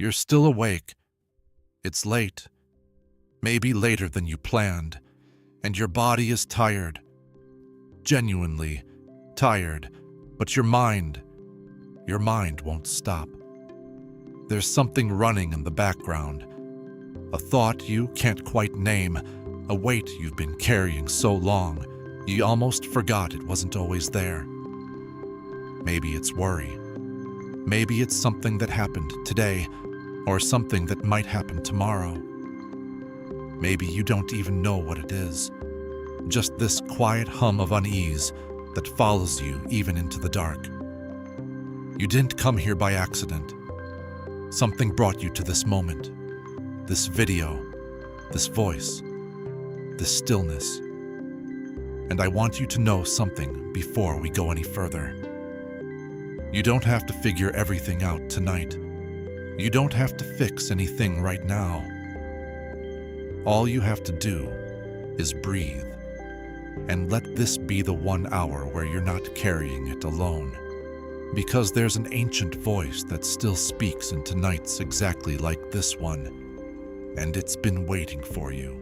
You're still awake. It's late, maybe later than you planned, and your body is tired. Genuinely tired, but your mind won't stop. There's something running in the background, a thought you can't quite name, a weight you've been carrying so long, you almost forgot it wasn't always there. Maybe it's worry. Maybe it's something that happened today, or something that might happen tomorrow. Maybe you don't even know what it is. Just this quiet hum of unease that follows you even into the dark. You didn't come here by accident. Something brought you to this moment, this video, this voice, this stillness. And I want you to know something before we go any further. You don't have to figure everything out tonight. You don't have to fix anything right now. All you have to do is breathe and let this be the 1 hour where you're not carrying it alone. Because there's an ancient voice that still speaks into nights exactly like this one, and it's been waiting for you.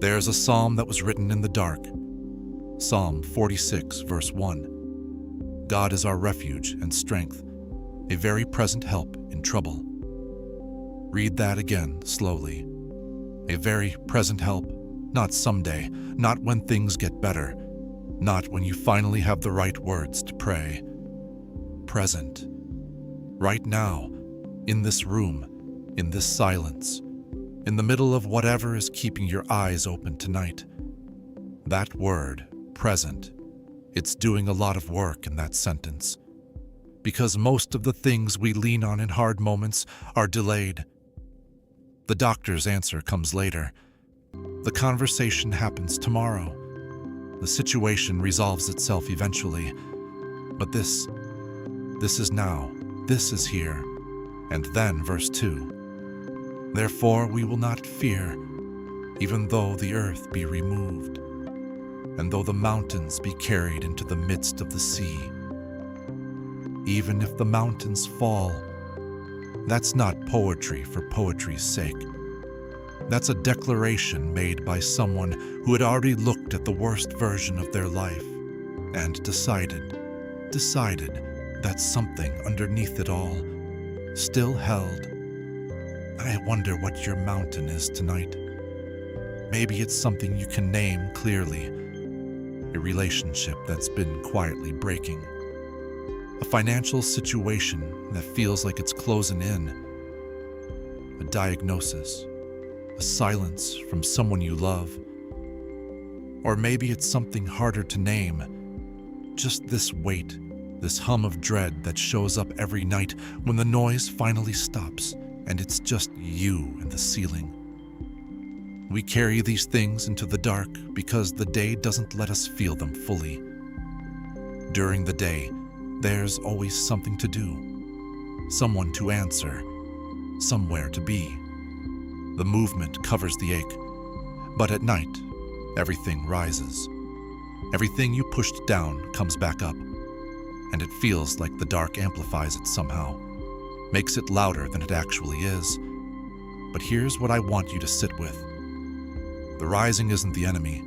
There's a psalm that was written in the dark. Psalm 46, verse 1. God is our refuge and strength, a very present help in trouble. Read that again slowly. A very present help, not someday, not when things get better, not when you finally have the right words to pray. Present. Right now, in this room, in this silence, in the middle of whatever is keeping your eyes open tonight. That word, present, it's doing a lot of work in that sentence. Because most of the things we lean on in hard moments are delayed. The doctor's answer comes later. The conversation happens tomorrow. The situation resolves itself eventually. But this is now, this is here. And then verse 2. Therefore we will not fear, even though the earth be removed, and though the mountains be carried into the midst of the sea. Even if the mountains fall, that's not poetry for poetry's sake. That's a declaration made by someone who had already looked at the worst version of their life and decided that something underneath it all still held. I wonder what your mountain is tonight. Maybe it's something you can name clearly. A relationship that's been quietly breaking. A financial situation that feels like it's closing in. A diagnosis. A silence from someone you love. Or maybe it's something harder to name. Just this weight, this hum of dread that shows up every night when the noise finally stops and it's just you and the ceiling. We carry these things into the dark because the day doesn't let us feel them fully. During the day, there's always something to do, someone to answer, somewhere to be. The movement covers the ache, but at night, everything rises. Everything you pushed down comes back up, and it feels like the dark amplifies it somehow, makes it louder than it actually is. But here's what I want you to sit with. The rising isn't the enemy.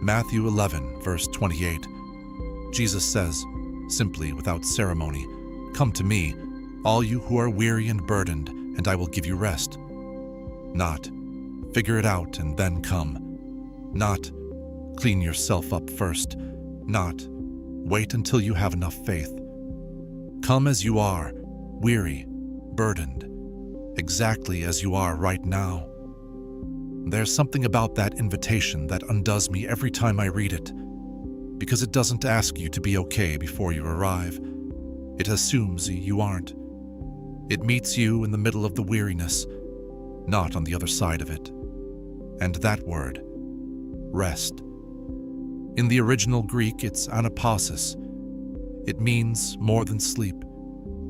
Matthew 11, verse 28. Jesus says, simply without ceremony, "Come to me, all you who are weary and burdened, and I will give you rest." Not, "Figure it out and then come." Not, "Clean yourself up first." Not, "Wait until you have enough faith." Come as you are, weary, burdened, exactly as you are right now. There's something about that invitation that undoes me every time I read it, because it doesn't ask you to be okay before you arrive. It assumes you aren't. It meets you in the middle of the weariness, not on the other side of it. And that word, rest. In the original Greek, it's anapasis. It means more than sleep.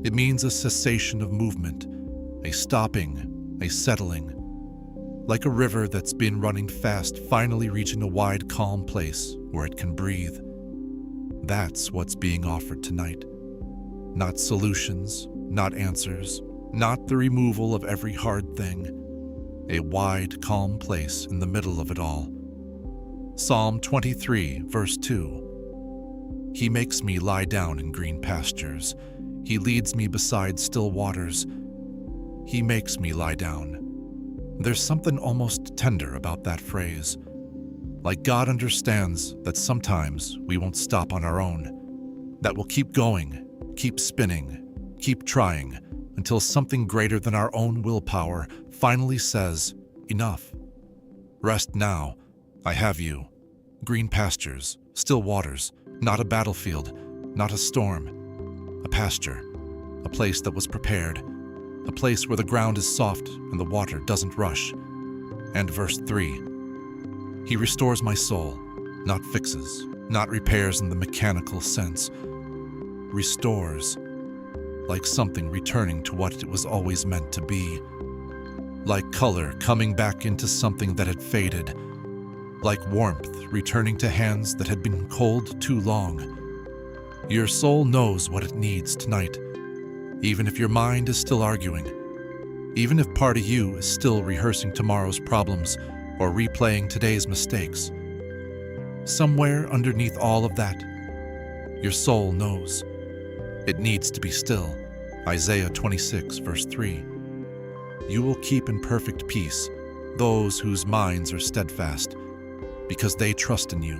It means a cessation of movement, a stopping, a settling. Like a river that's been running fast, finally reaching a wide, calm place where it can breathe. That's what's being offered tonight. Not solutions, not answers, not the removal of every hard thing. A wide, calm place in the middle of it all. Psalm 23, verse 2. He makes me lie down in green pastures. He leads me beside still waters. He makes me lie down. There's something almost tender about that phrase. Like God understands that sometimes we won't stop on our own, that we'll keep going, keep spinning, keep trying, until something greater than our own willpower finally says, enough. Rest now. I have you. Green pastures, still waters, not a battlefield, not a storm. A pasture, a place that was prepared, a place where the ground is soft and the water doesn't rush. And verse 3, He restores my soul, not fixes, not repairs in the mechanical sense. Restores, like something returning to what it was always meant to be. Like color coming back into something that had faded. Like warmth returning to hands that had been cold too long. Your soul knows what it needs tonight, even if your mind is still arguing, even if part of you is still rehearsing tomorrow's problems or replaying today's mistakes. Somewhere underneath all of that, your soul knows. It needs to be still. Isaiah 26, verse 3. You will keep in perfect peace those whose minds are steadfast, because they trust in you.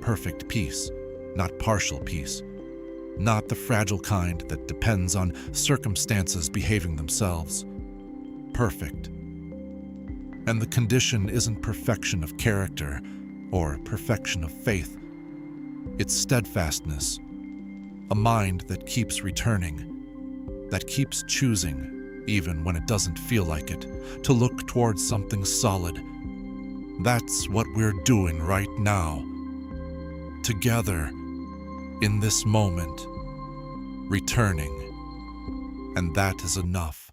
Perfect peace, not partial peace. Not the fragile kind that depends on circumstances behaving themselves. Perfect. And the condition isn't perfection of character or perfection of faith. It's steadfastness. A mind that keeps returning, that keeps choosing, even when it doesn't feel like it, to look towards something solid. That's what we're doing right now. Together, in this moment, returning, and that is enough.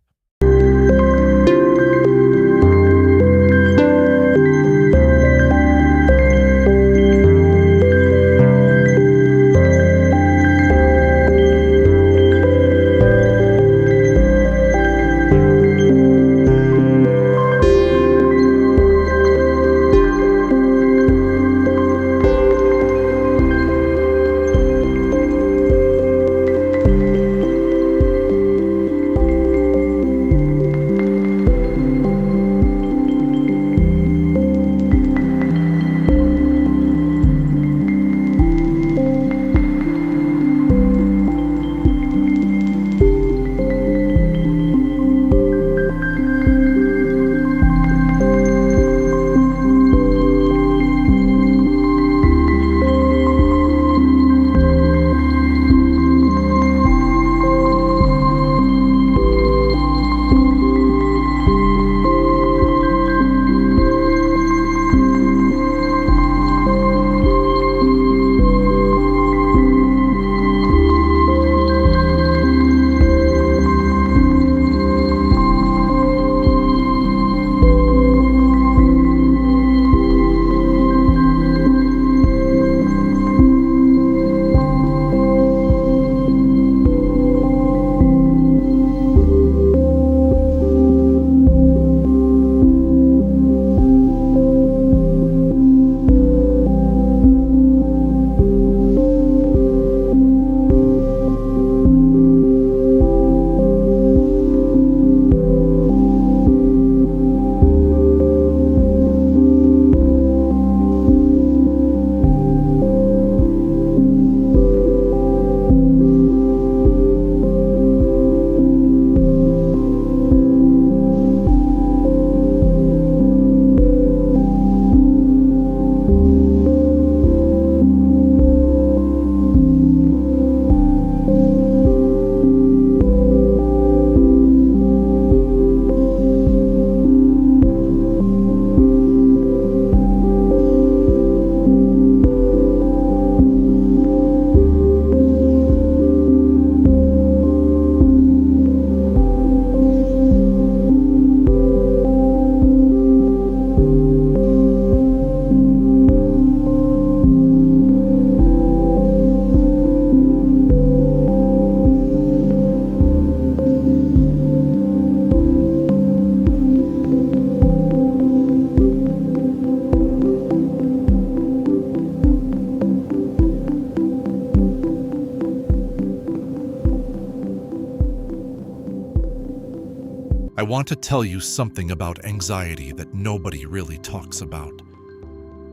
want to tell you something about anxiety that nobody really talks about.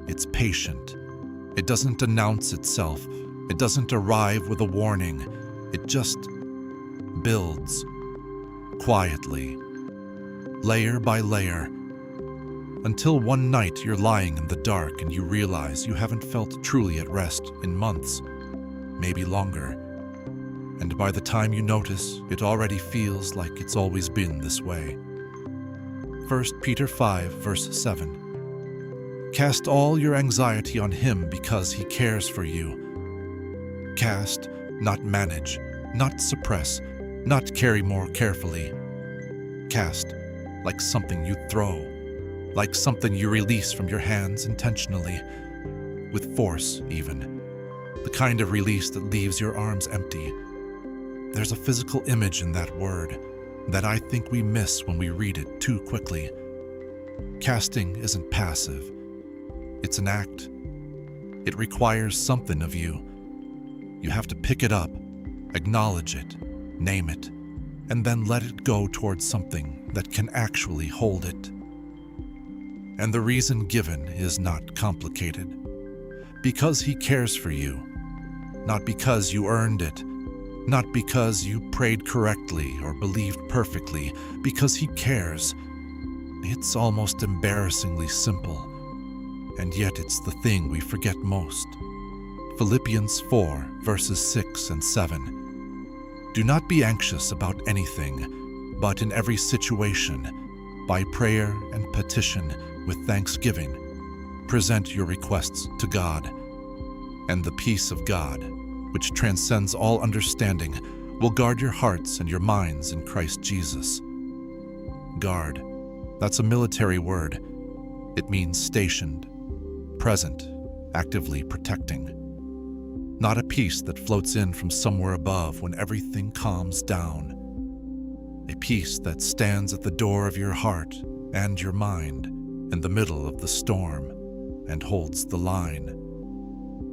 It's patient. It doesn't announce itself. It doesn't arrive with a warning. It just builds quietly, layer by layer, until one night you're lying in the dark and you realize you haven't felt truly at rest in months, maybe longer. And by the time you notice, it already feels like it's always been this way. 1 Peter 5, verse 7. Cast all your anxiety on him because he cares for you. Cast, not manage, not suppress, not carry more carefully. Cast, like something you throw, like something you release from your hands intentionally, with force even, the kind of release that leaves your arms empty. There's a physical image in that word that I think we miss when we read it too quickly. Casting isn't passive. It's an act. It requires something of you. You have to pick it up, acknowledge it, name it, and then let it go towards something that can actually hold it. And the reason given is not complicated. Because he cares for you, not because you earned it, not because you prayed correctly or believed perfectly, because he cares. It's almost embarrassingly simple, and yet it's the thing we forget most. Philippians 4, verses 6 and 7. Do not be anxious about anything, but in every situation, by prayer and petition, with thanksgiving, present your requests to God, and the peace of God, which transcends all understanding, will guard your hearts and your minds in Christ Jesus. Guard, that's a military word. It means stationed, present, actively protecting. Not a peace that floats in from somewhere above when everything calms down. A peace that stands at the door of your heart and your mind in the middle of the storm and holds the line.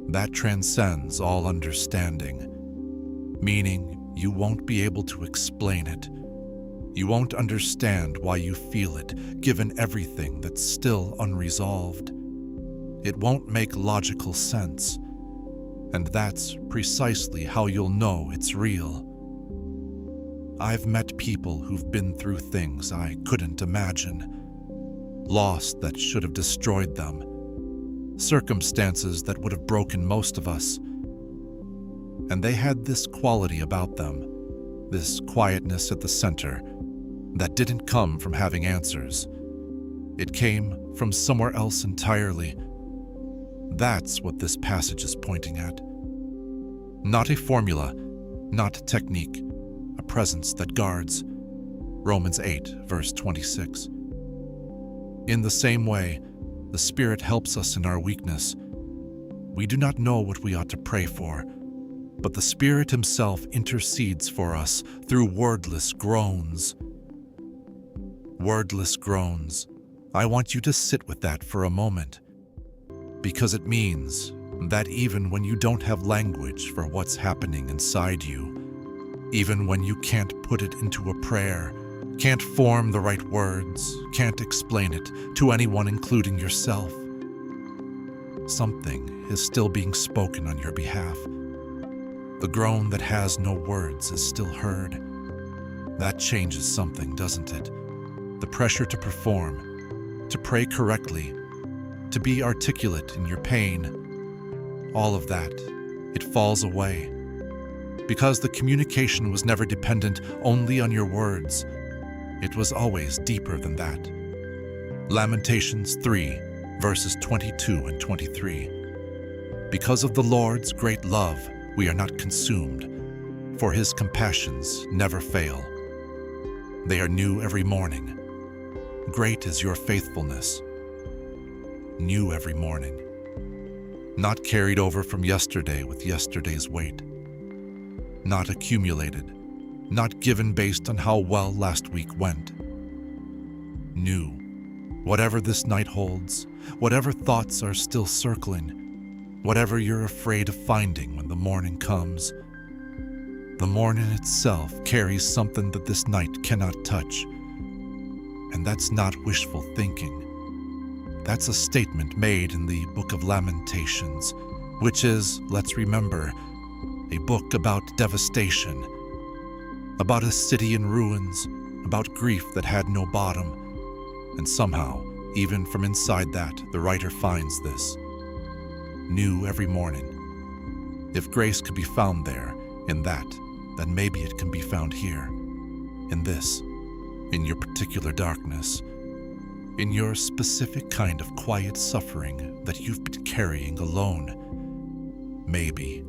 That transcends all understanding, meaning you won't be able to explain it. You won't understand why you feel it, given everything that's still unresolved. It won't make logical sense, and that's precisely how you'll know it's real. I've met people who've been through things I couldn't imagine, loss that should have destroyed them, circumstances that would have broken most of us. And they had this quality about them, this quietness at the center, that didn't come from having answers. It came from somewhere else entirely. That's what this passage is pointing at. Not a formula, not technique, a presence that guards. Romans 8, verse 26. In the same way, the Spirit helps us in our weakness. We do not know what we ought to pray for, but the Spirit himself intercedes for us through wordless groans. Wordless groans. I want you to sit with that for a moment, because it means that even when you don't have language for what's happening inside you, even when you can't put it into a prayer, can't form the right words, can't explain it to anyone including yourself, something is still being spoken on your behalf. The groan that has no words is still heard. That changes something, doesn't it? The pressure to perform, to pray correctly, to be articulate in your pain, all of that, it falls away. Because the communication was never dependent only on your words. It was always deeper than that. Lamentations 3, verses 22 and 23. Because of the Lord's great love, we are not consumed, for his compassions never fail. They are new every morning. Great is your faithfulness. New every morning. Not carried over from yesterday with yesterday's weight. Not accumulated. Not given based on how well last week went. New. Whatever this night holds, whatever thoughts are still circling, whatever you're afraid of finding when the morning comes, the morning itself carries something that this night cannot touch. And that's not wishful thinking. That's a statement made in the Book of Lamentations, which is, let's remember, a book about devastation, about a city in ruins, about grief that had no bottom. And somehow, even from inside that, the writer finds this, new every morning. If grace could be found there, in that, then maybe it can be found here, in this, in your particular darkness, in your specific kind of quiet suffering that you've been carrying alone. Maybe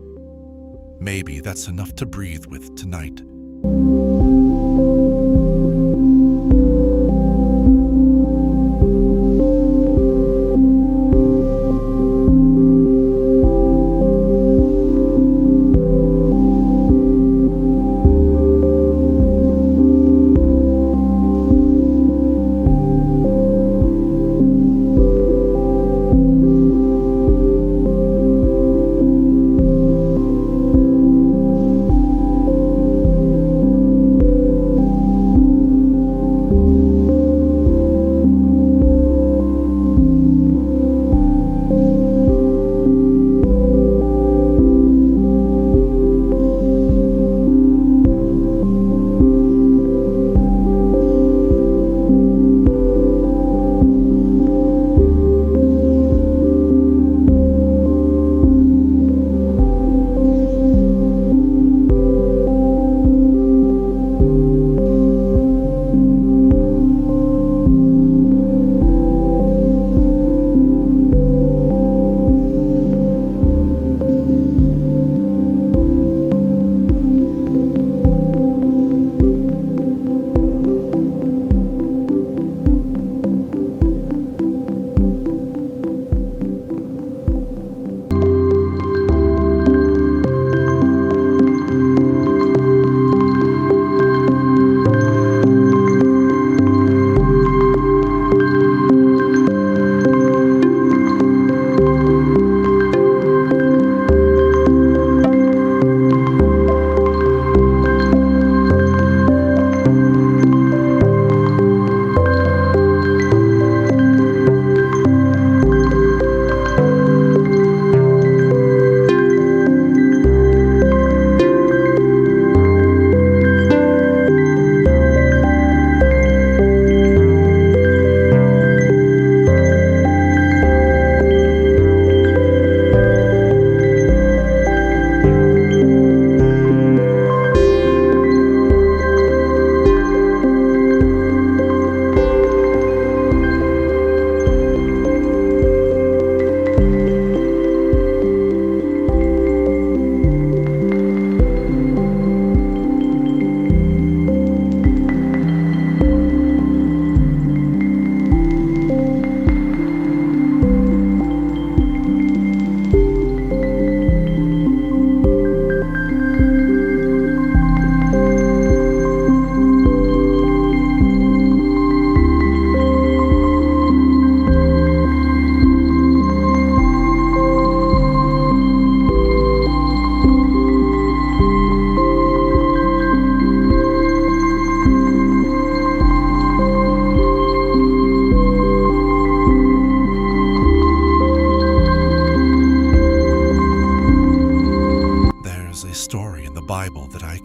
that's enough to breathe with tonight.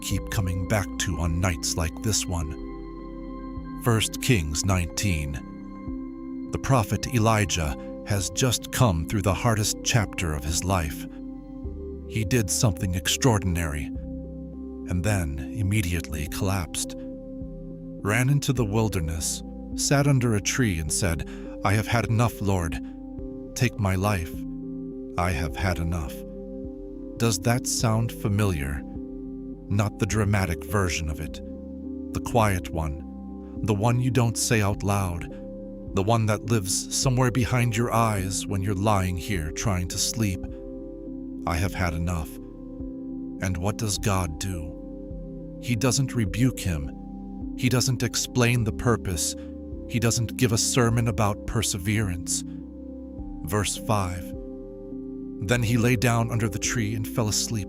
keep coming back to on nights like this one. 1 Kings 19. The prophet Elijah has just come through the hardest chapter of his life. He did something extraordinary, and then immediately collapsed. Ran into the wilderness, sat under a tree and said, "I have had enough, Lord. Take my life. I have had enough." Does that sound familiar? Not the dramatic version of it. The quiet one. The one you don't say out loud. The one that lives somewhere behind your eyes when you're lying here trying to sleep. I have had enough. And what does God do? He doesn't rebuke him. He doesn't explain the purpose. He doesn't give a sermon about perseverance. Verse 5. Then he lay down under the tree and fell asleep.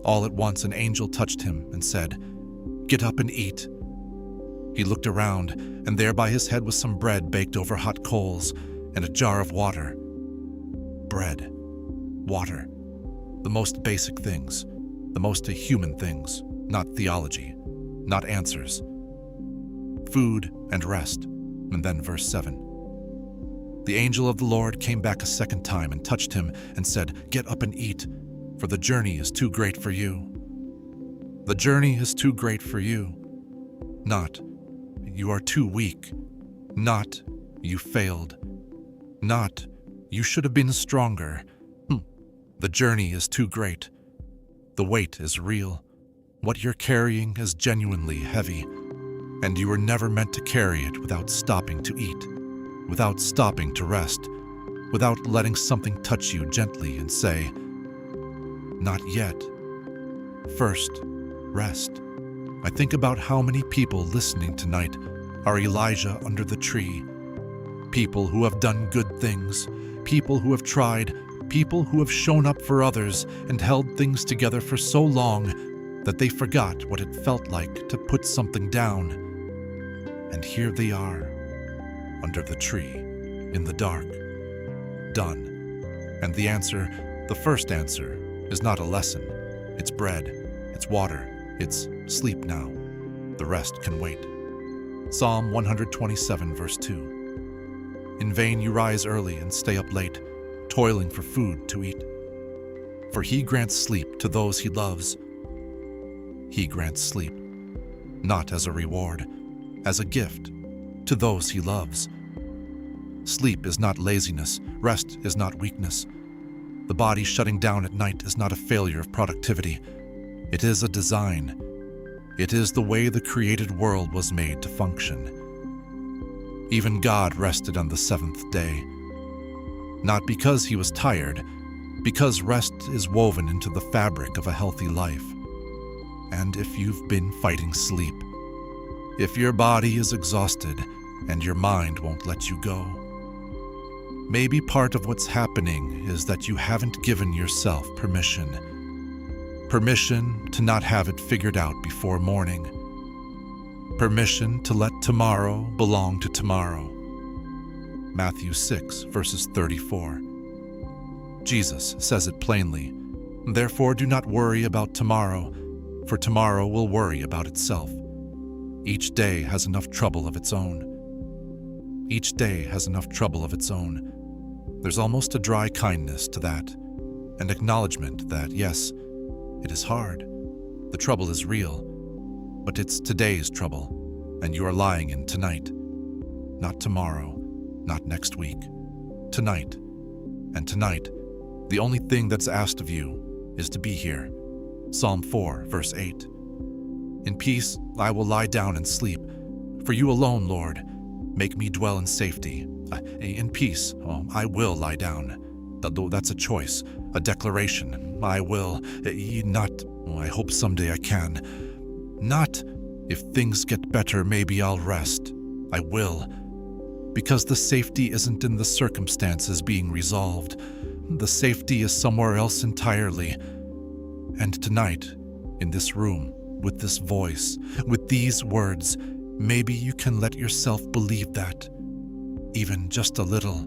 All at once an angel touched him and said, "Get up and eat." He looked around, and there by his head was some bread baked over hot coals and a jar of water. Bread, water, the most basic things, the most human things, not theology, not answers. Food and rest, and then verse 7. The angel of the Lord came back a second time and touched him and said, "Get up and eat, for the journey is too great for you." The journey is too great for you. Not, you are too weak. Not, you failed. Not, you should have been stronger. The journey is too great. The weight is real. What you're carrying is genuinely heavy, and you were never meant to carry it without stopping to eat, without stopping to rest, without letting something touch you gently and say, "Not yet." First, rest. I think about how many people listening tonight are Elijah under the tree. People who have done good things, people who have tried, people who have shown up for others and held things together for so long that they forgot what it felt like to put something down. And here they are, under the tree, in the dark, done. And the answer, the first answer, is not a lesson. It's bread, it's water, it's sleep now. The rest can wait. Psalm 127, verse 2. In vain you rise early and stay up late, toiling for food to eat. For he grants sleep to those he loves. He grants sleep, not as a reward, as a gift, to those he loves. Sleep is not laziness, rest is not weakness. The body shutting down at night is not a failure of productivity. It is a design. It is the way the created world was made to function. Even God rested on the seventh day. Not because he was tired, because rest is woven into the fabric of a healthy life. And if you've been fighting sleep, if your body is exhausted and your mind won't let you go, maybe part of what's happening is that you haven't given yourself permission. Permission to not have it figured out before morning. Permission to let tomorrow belong to tomorrow. Matthew 6, verses 34. Jesus says it plainly, "Therefore do not worry about tomorrow, for tomorrow will worry about itself." Each day has enough trouble of its own. Each day has enough trouble of its own. There's almost a dry kindness to that, an acknowledgement that, yes, it is hard. The trouble is real, but it's today's trouble, and you are lying in tonight. Not tomorrow, not next week. Tonight. And tonight, the only thing that's asked of you is to be here. Psalm 4, verse 8. In peace I will lie down and sleep. For you alone, Lord, make me dwell in safety. In peace, I will lie down. That's a choice, a declaration. I will, not, I hope someday I can. Not, if things get better, maybe I'll rest. I will. Because the safety isn't in the circumstances being resolved. The safety is somewhere else entirely. And tonight, in this room, with this voice, with these words, maybe you can let yourself believe that. Even just a little.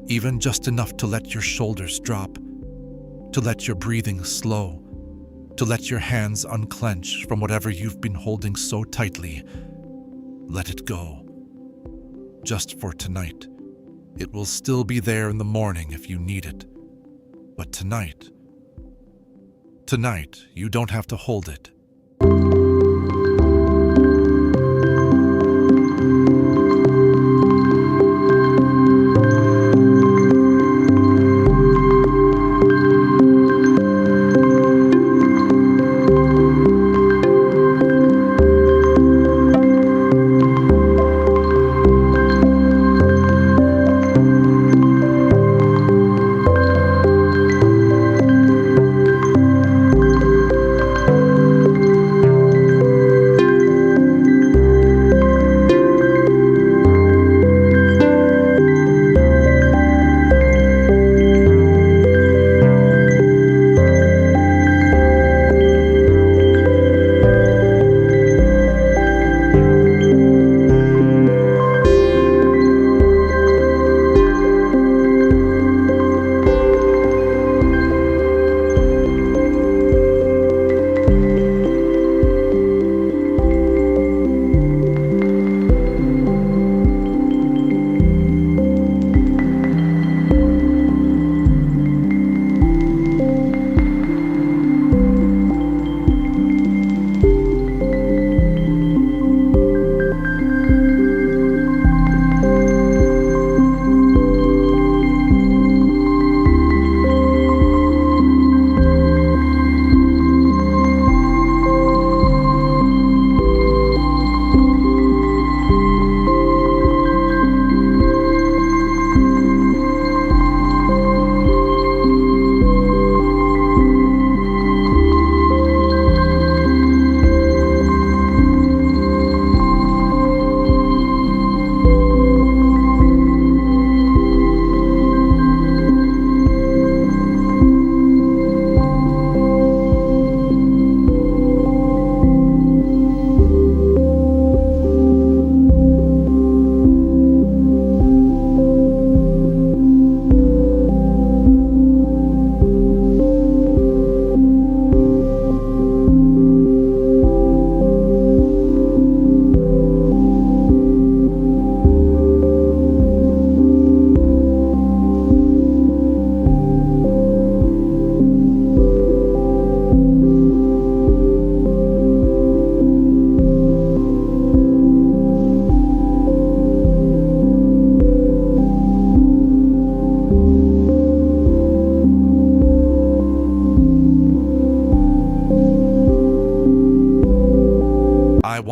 Even just enough to let your shoulders drop. To let your breathing slow. To let your hands unclench from whatever you've been holding so tightly. Let it go. Just for tonight. It will still be there in the morning if you need it. But tonight, you don't have to hold it.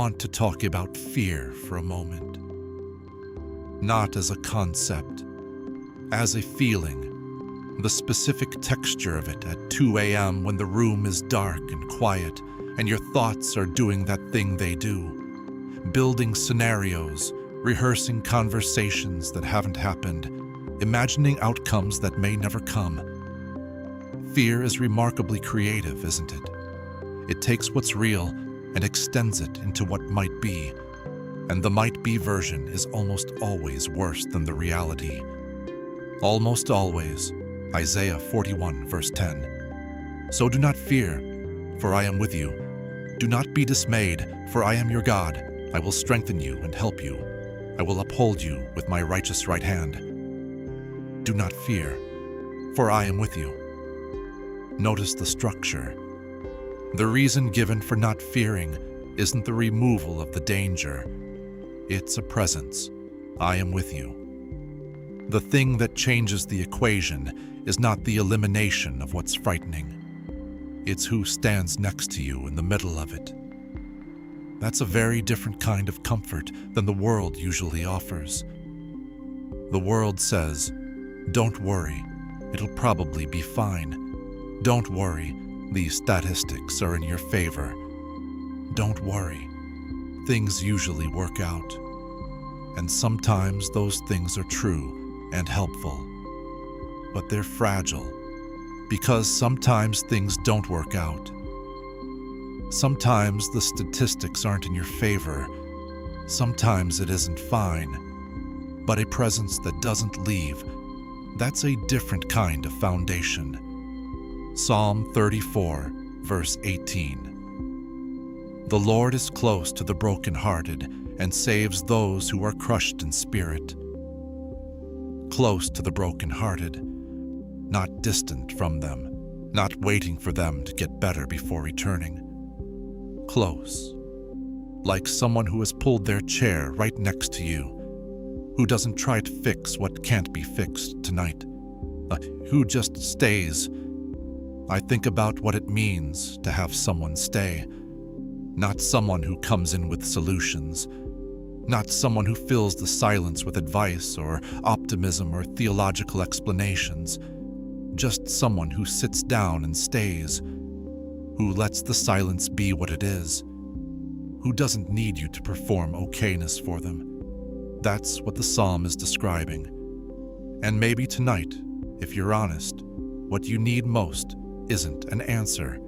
want to talk about fear for a moment. Not as a concept, as a feeling, the specific texture of it at 2 a.m. when the room is dark and quiet and your thoughts are doing that thing they do, building scenarios, rehearsing conversations that haven't happened, imagining outcomes that may never come. Fear is remarkably creative, isn't it? It takes what's real and extends it into what might be, and the might be version is almost always worse than the reality. Almost always. Isaiah 41, verse 10. So do not fear, for I am with you. Do not be dismayed, for I am your God. I will strengthen you and help you. I will uphold you with my righteous right hand. Do not fear, for I am with you. Notice the structure. The reason given for not fearing isn't the removal of the danger. It's a presence. I am with you. The thing that changes the equation is not the elimination of what's frightening. It's who stands next to you in the middle of it. That's a very different kind of comfort than the world usually offers. The world says, "Don't worry, it'll probably be fine. Don't worry, these statistics are in your favor. Don't worry, things usually work out." And sometimes those things are true and helpful, but they're fragile, because sometimes things don't work out. Sometimes the statistics aren't in your favor. Sometimes it isn't fine. But a presence that doesn't leave, that's a different kind of foundation. Psalm 34, verse 18. The Lord is close to the brokenhearted and saves those who are crushed in spirit. Close to the brokenhearted, not distant from them, not waiting for them to get better before returning. Close, like someone who has pulled their chair right next to you, who doesn't try to fix what can't be fixed tonight, who just stays. I think about what it means to have someone stay, not someone who comes in with solutions, not someone who fills the silence with advice or optimism or theological explanations, just someone who sits down and stays, who lets the silence be what it is, who doesn't need you to perform okayness for them. That's what the psalm is describing. And maybe tonight, if you're honest, what you need most isn't an answer.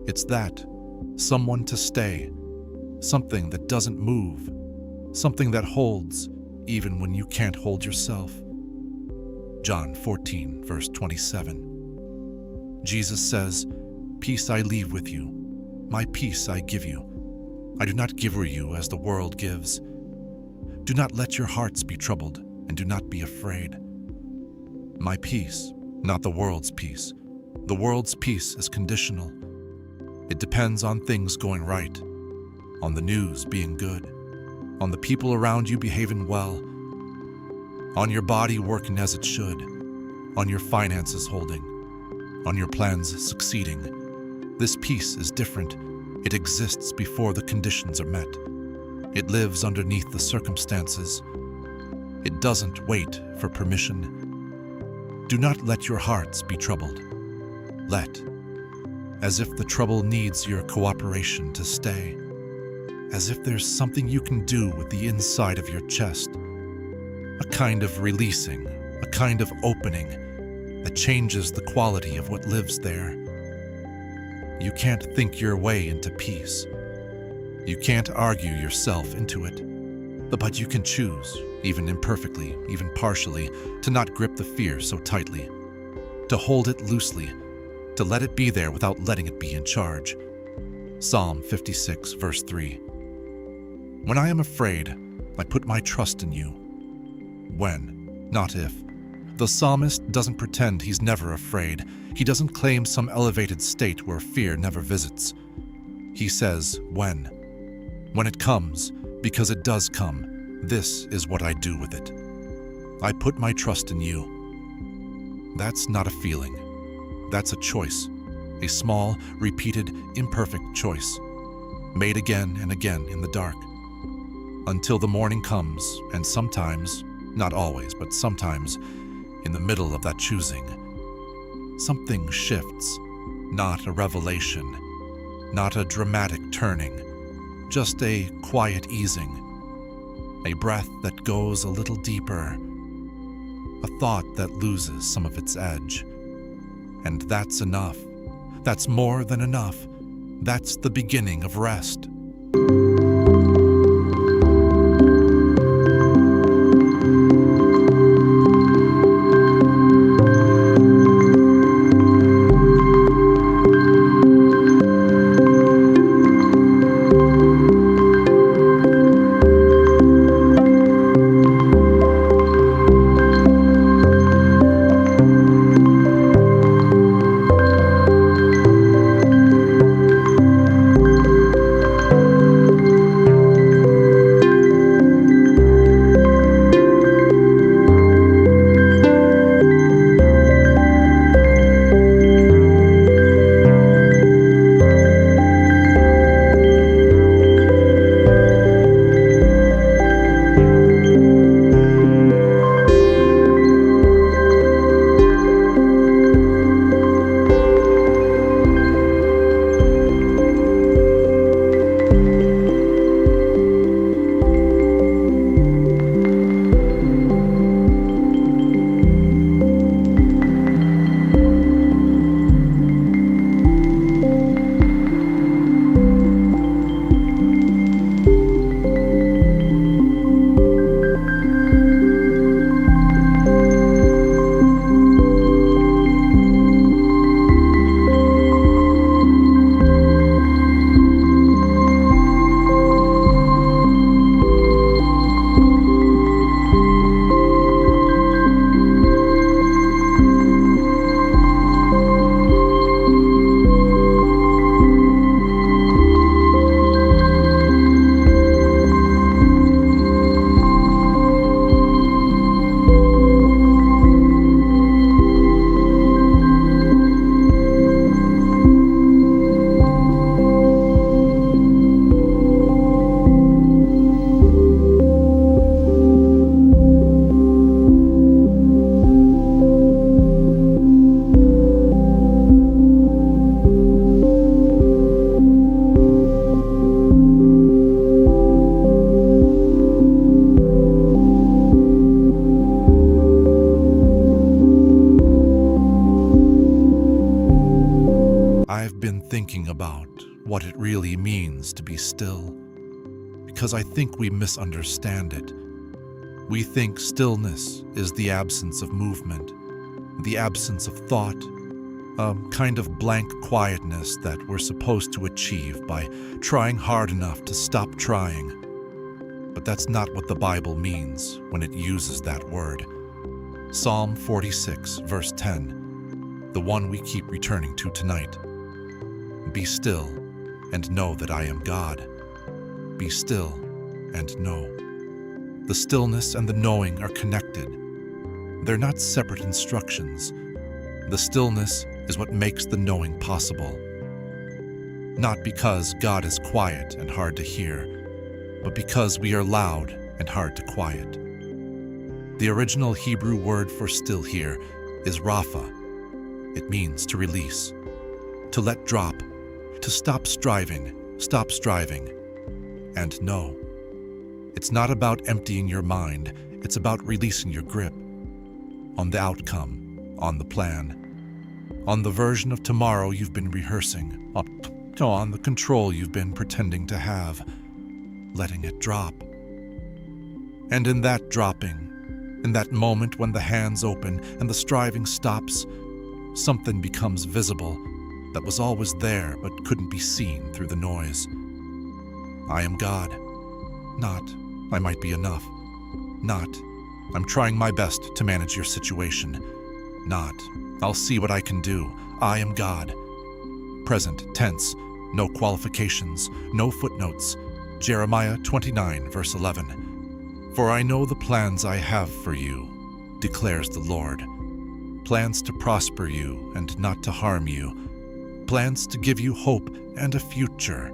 It's that, someone to stay, something that doesn't move, something that holds even when you can't hold yourself. John 14, verse 27. Jesus says, "Peace I leave with you, my peace I give you. I do not give you as the world gives. Do not let your hearts be troubled, and do not be afraid." My peace, not the world's peace. The world's peace is conditional. It depends on things going right, on the news being good, on the people around you behaving well, on your body working as it should, on your finances holding, on your plans succeeding. This peace is different. It exists before the conditions are met. It lives underneath the circumstances. It doesn't wait for permission. Do not let your hearts be troubled. Let, as if the trouble needs your cooperation to stay, as if there's something you can do with the inside of your chest, a kind of releasing, a kind of opening that changes the quality of what lives there. You can't think your way into peace. You can't argue yourself into it, but you can choose, even imperfectly, even partially, to not grip the fear so tightly, to hold it loosely, to let it be there without letting it be in charge. Psalm 56, verse 3. When I am afraid, I put my trust in you. When, not if. The psalmist doesn't pretend he's never afraid. He doesn't claim some elevated state where fear never visits. He says, when. When it comes, because it does come, this is what I do with it. I put my trust in you. That's not a feeling. That's a choice. A small, repeated, imperfect choice. made again and again in the dark, until the morning comes, and sometimes, not always, but sometimes, in the middle of that choosing, something shifts, not a revelation, not a dramatic turning, just a quiet easing, a breath that goes a little deeper, a thought that loses some of its edge. And that's enough. That's more than enough. That's the beginning of rest. I've been thinking about what it really means to be still, because I think we misunderstand it. We think stillness is the absence of movement, the absence of thought, a kind of blank quietness that we're supposed to achieve by trying hard enough to stop trying. But that's not what the Bible means when it uses that word. Psalm 46, verse 10, the one we keep returning to tonight. Be still and know that I am God. Be still and know. The stillness and the knowing are connected. They're not separate instructions. The stillness is what makes the knowing possible. Not because God is quiet and hard to hear, but because we are loud and hard to quiet. The original Hebrew word for still here is rapha. It means to release, to let drop, to stop striving, and know. It's not about emptying your mind, it's about releasing your grip on the outcome, on the plan, on the version of tomorrow you've been rehearsing, on the control you've been pretending to have, letting it drop. And in that dropping, in that moment when the hands open and the striving stops, something becomes visible that was always there but couldn't be seen through the noise. I am God. Not, I might be enough. Not, I'm trying my best to manage your situation. Not, I'll see what I can do. I am God. Present tense, no qualifications, no footnotes. Jeremiah 29, verse 11. For I know the plans I have for you, declares the Lord. Plans to prosper you and not to harm you. Plans to give you hope and a future.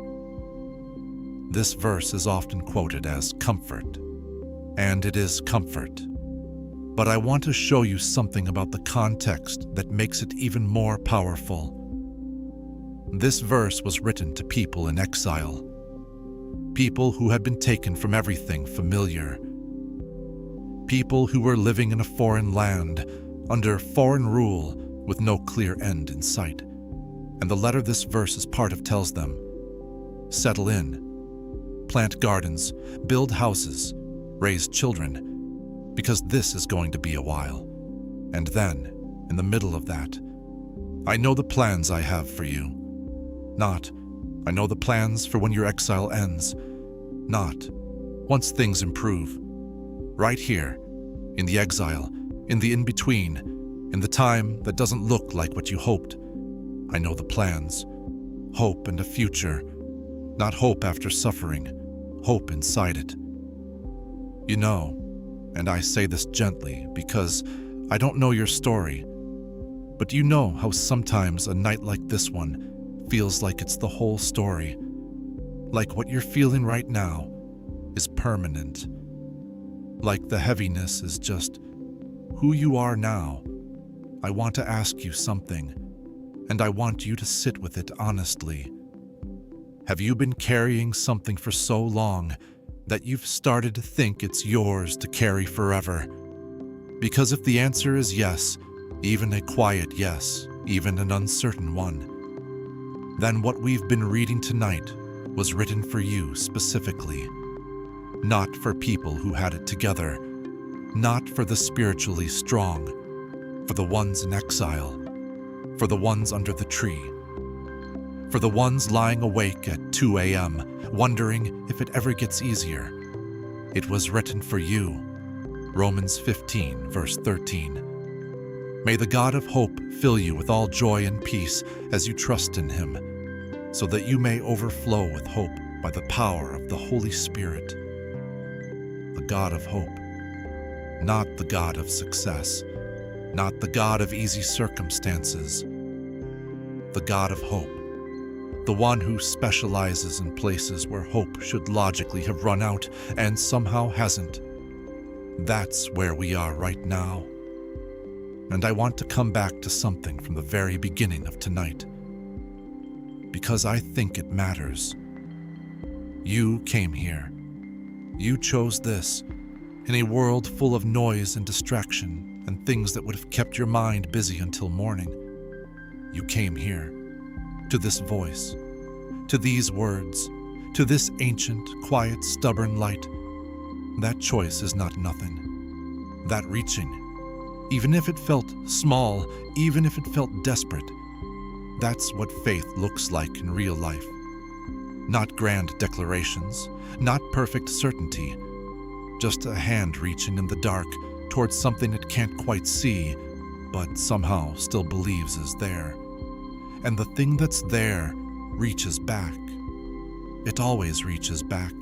This verse is often quoted as comfort, and it is comfort. But I want to show you something about the context that makes it even more powerful. This verse was written to people in exile, people who had been taken from everything familiar, people who were living in a foreign land, under foreign rule, with no clear end in sight. And the letter this verse is part of tells them, settle in, plant gardens, build houses, raise children, because this is going to be a while. And then, in the middle of that, I know the plans I have for you. Not, I know the plans for when your exile ends. Not, once things improve. Right here, in the exile, in the in-between, in the time that doesn't look like what you hoped. I know the plans. Hope and a future. Not hope after suffering. Hope inside it. You know, and I say this gently because I don't know your story, but you know how sometimes a night like this one feels like it's the whole story. Like what you're feeling right now is permanent. Like the heaviness is just who you are now. I want to ask you something, and I want you to sit with it honestly. Have you been carrying something for so long that you've started to think it's yours to carry forever? Because if the answer is yes, even a quiet yes, even an uncertain one, then what we've been reading tonight was written for you specifically. Not for people who had it together, not for the spiritually strong, for the ones in exile, for the ones under the tree, for the ones lying awake at 2 a.m., wondering if it ever gets easier. It was written for you. Romans 15, verse 13. May the God of hope fill you with all joy and peace as you trust in him, so that you may overflow with hope by the power of the Holy Spirit. The God of hope, not the God of success, not the God of easy circumstances. The God of hope, the one who specializes in places where hope should logically have run out and somehow hasn't. That's where we are right now. And I want to come back to something from the very beginning of tonight, because I think it matters. You came here. You chose this, in a world full of noise and distraction and things that would have kept your mind busy until morning. You came here, to this voice, to these words, to this ancient, quiet, stubborn light. That choice is not nothing. That reaching, even if it felt small, even if it felt desperate, that's what faith looks like in real life. Not grand declarations, not perfect certainty, just a hand reaching in the dark towards something it can't quite see, but somehow still believes is there. And the thing that's there reaches back. It always reaches back.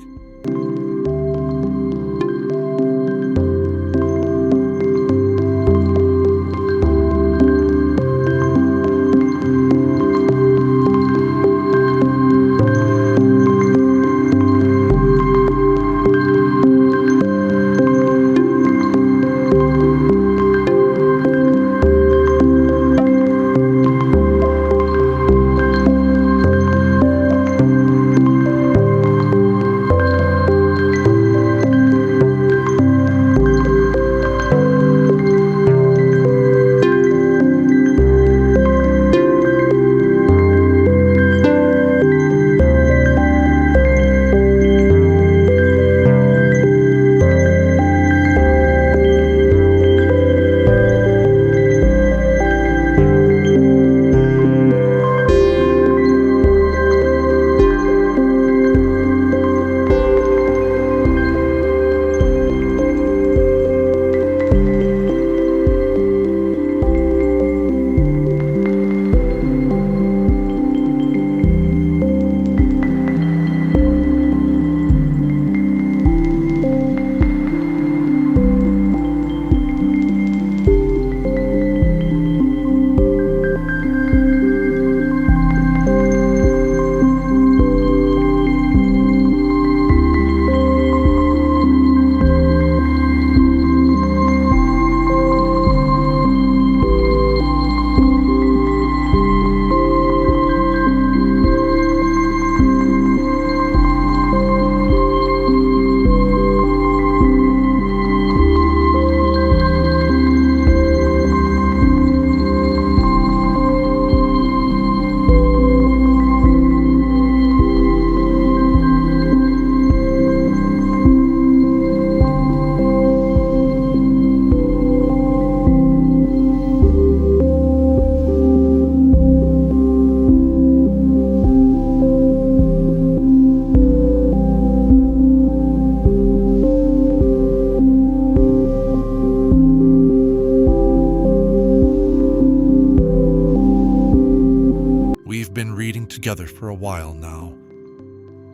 been reading together for a while now,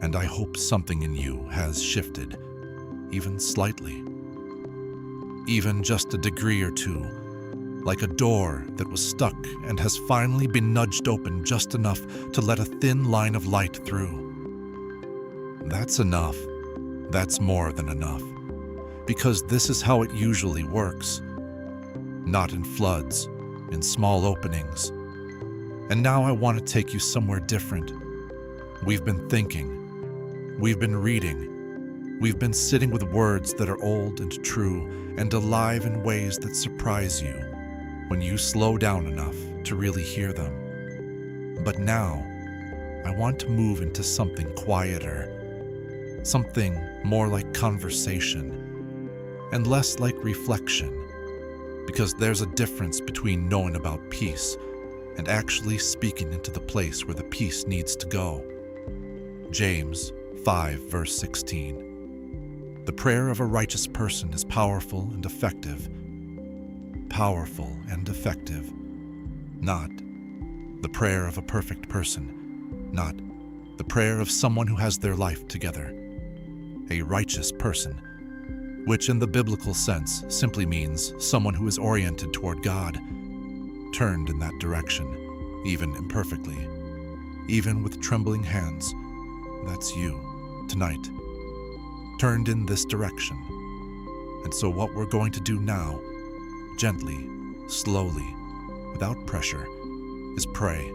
and I hope something in you has shifted, even slightly. Even just a degree or two, like a door that was stuck and has finally been nudged open just enough to let a thin line of light through. That's enough. That's more than enough. Because this is how it usually works. Not in floods, in small openings. And now I want to take you somewhere different. We've been thinking. We've been reading. We've been sitting with words that are old and true and alive in ways that surprise you when you slow down enough to really hear them. But now, I want to move into something quieter, something more like conversation, and less like reflection, because there's a difference between knowing about peace and actually speaking into the place where the peace needs to go. James 5, verse 16. The prayer of a righteous person is powerful and effective. Powerful and effective. Not the prayer of a perfect person. Not the prayer of someone who has their life together. A righteous person, which in the biblical sense simply means someone who is oriented toward God, turned in that direction, even imperfectly, even with trembling hands. That's you, tonight, turned in this direction. And so what we're going to do now, gently, slowly, without pressure, is pray.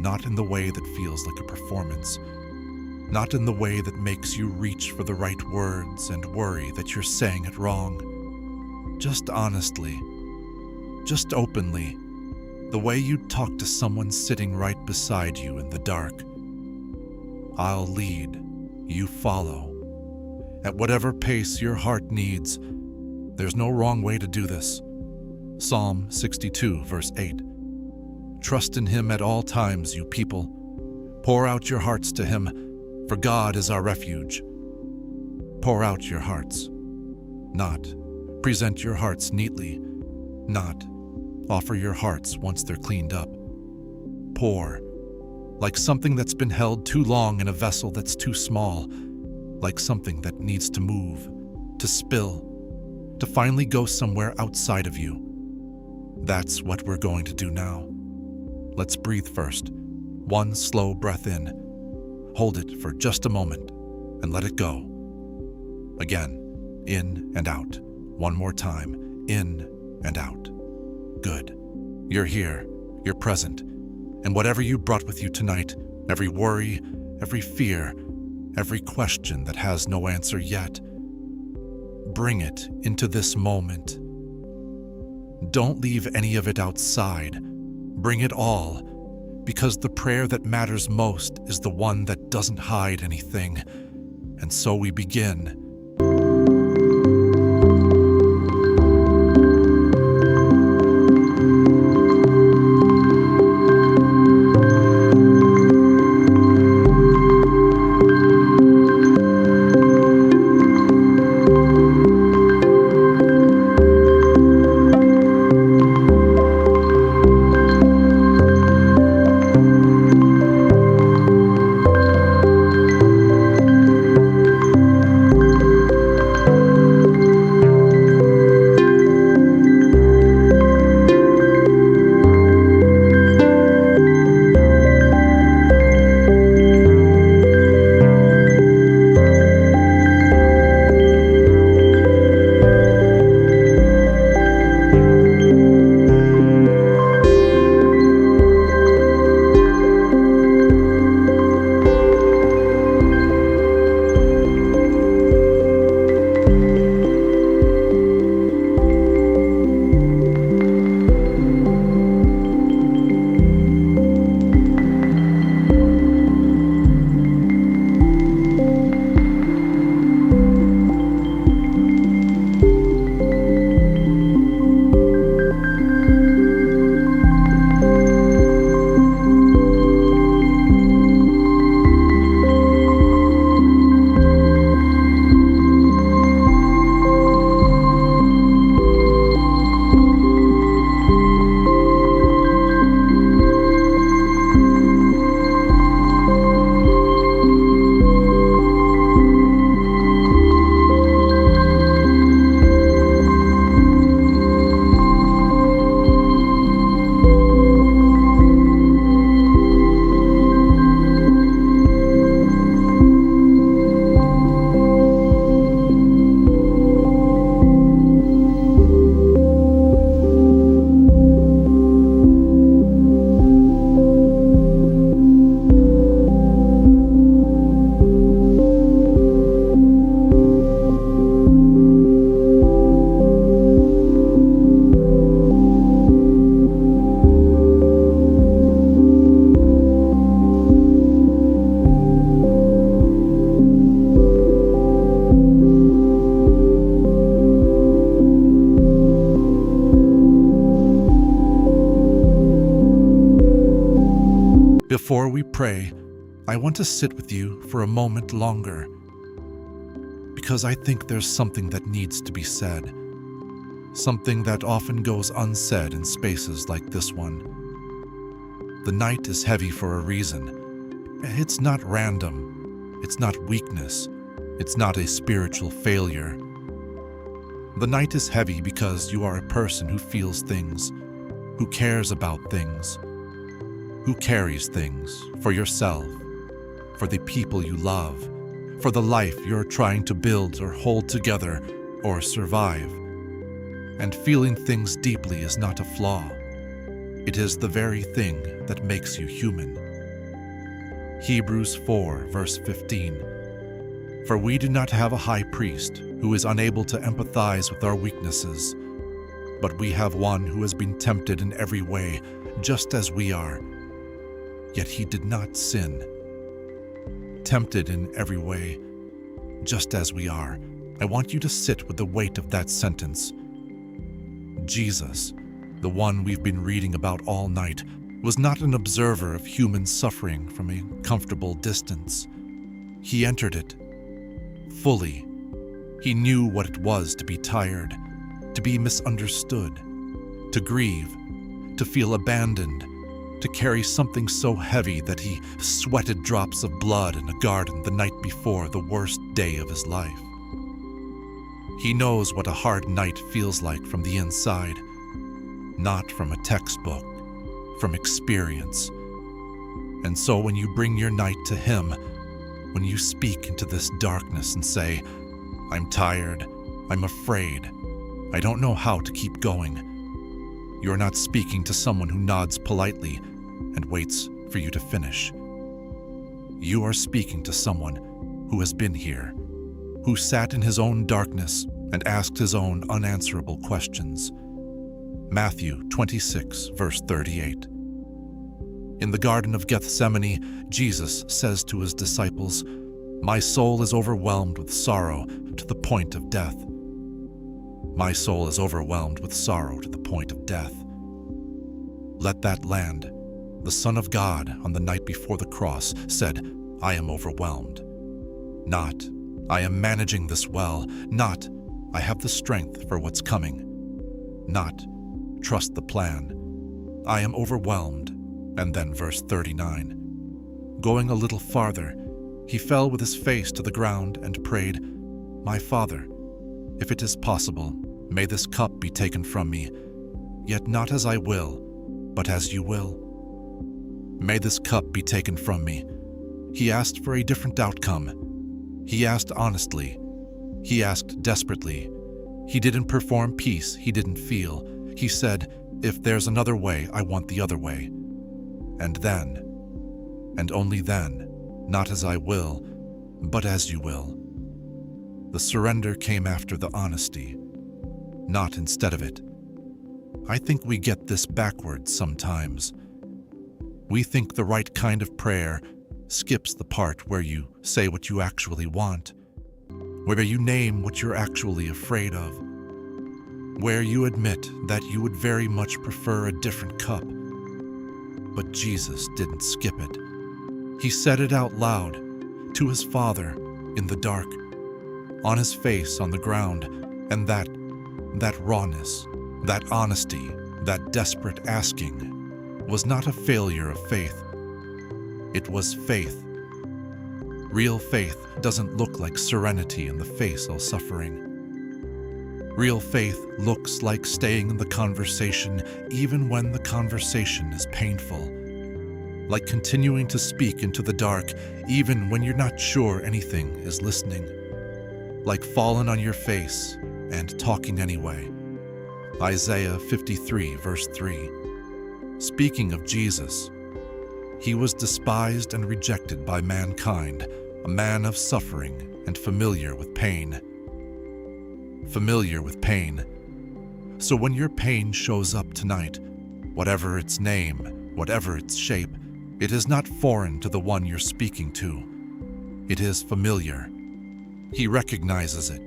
Not in the way that feels like a performance, not in the way that makes you reach for the right words and worry that you're saying it wrong. Just honestly, just openly, the way you'd talk to someone sitting right beside you in the dark. I'll lead, you follow. At whatever pace your heart needs, there's no wrong way to do this. Psalm 62, verse 8. Trust in Him at all times, you people. Pour out your hearts to Him, for God is our refuge. Pour out your hearts. Not present your hearts neatly. Not offer your hearts once they're cleaned up. Pour, like something that's been held too long in a vessel that's too small, like something that needs to move, to spill, to finally go somewhere outside of you. That's what we're going to do now. Let's breathe first. One slow breath in. Hold it for just a moment and let it go. Again, in and out. One more time, in and out. Good. You're here, you're present, and whatever you brought with you tonight, every worry, every fear, every question that has no answer yet, bring it into this moment. Don't leave any of it outside. Bring it all. Because the prayer that matters most is the one that doesn't hide anything. And so we begin. Before we pray, I want to sit with you for a moment longer, because I think there's something that needs to be said, something that often goes unsaid in spaces like this one. The night is heavy for a reason. It's not random. It's not weakness. It's not a spiritual failure. The night is heavy because you are a person who feels things, who cares about things, who carries things for yourself, for the people you love, for the life you're trying to build or hold together or survive. And feeling things deeply is not a flaw. It is the very thing that makes you human. Hebrews 4, verse 15. For we do not have a high priest who is unable to empathize with our weaknesses, but we have one who has been tempted in every way, just as we are, yet he did not sin. Tempted in every way, just as we are. I want you to sit with the weight of that sentence. Jesus, the one we've been reading about all night, was not an observer of human suffering from a comfortable distance. He entered it fully. He knew what it was to be tired, to be misunderstood, to grieve, to feel abandoned, to carry something so heavy that he sweated drops of blood in a garden the night before the worst day of his life. He knows what a hard night feels like from the inside, not from a textbook, from experience. And so when you bring your night to him, when you speak into this darkness and say, I'm tired, I'm afraid, I don't know how to keep going, you're not speaking to someone who nods politely and waits for you to finish. You are speaking to someone who has been here, who sat in his own darkness and asked his own unanswerable questions. Matthew 26, verse 38. In the Garden of Gethsemane, Jesus says to his disciples, My soul is overwhelmed with sorrow to the point of death. My soul is overwhelmed with sorrow to the point of death. Let that land. The Son of God, on the night before the cross, said, I am overwhelmed. Not, I am managing this well. Not, I have the strength for what's coming. Not, trust the plan. I am overwhelmed. And then verse 39. Going a little farther, he fell with his face to the ground and prayed, My Father, if it is possible, may this cup be taken from me, yet not as I will, but as you will. May this cup be taken from me. He asked for a different outcome. He asked honestly. He asked desperately. He didn't perform peace he didn't feel. He said, if there's another way, I want the other way. And then, and only then, not as I will, but as you will. The surrender came after the honesty, not instead of it. I think we get this backwards sometimes. We think the right kind of prayer skips the part where you say what you actually want, where you name what you're actually afraid of, where you admit that you would very much prefer a different cup. But Jesus didn't skip it. He said it out loud to his Father in the dark, on his face on the ground, and that rawness, that honesty, that desperate asking was not a failure of faith. It was faith. Real faith doesn't look like serenity in the face of suffering. Real faith looks like staying in the conversation even when the conversation is painful. Like continuing to speak into the dark even when you're not sure anything is listening. Like falling on your face and talking anyway. Isaiah 53, verse 3. Speaking of Jesus, he was despised and rejected by mankind, a man of suffering and familiar with pain. Familiar with pain. So when your pain shows up tonight, whatever its name, whatever its shape, it is not foreign to the one you're speaking to. It is familiar. He recognizes it,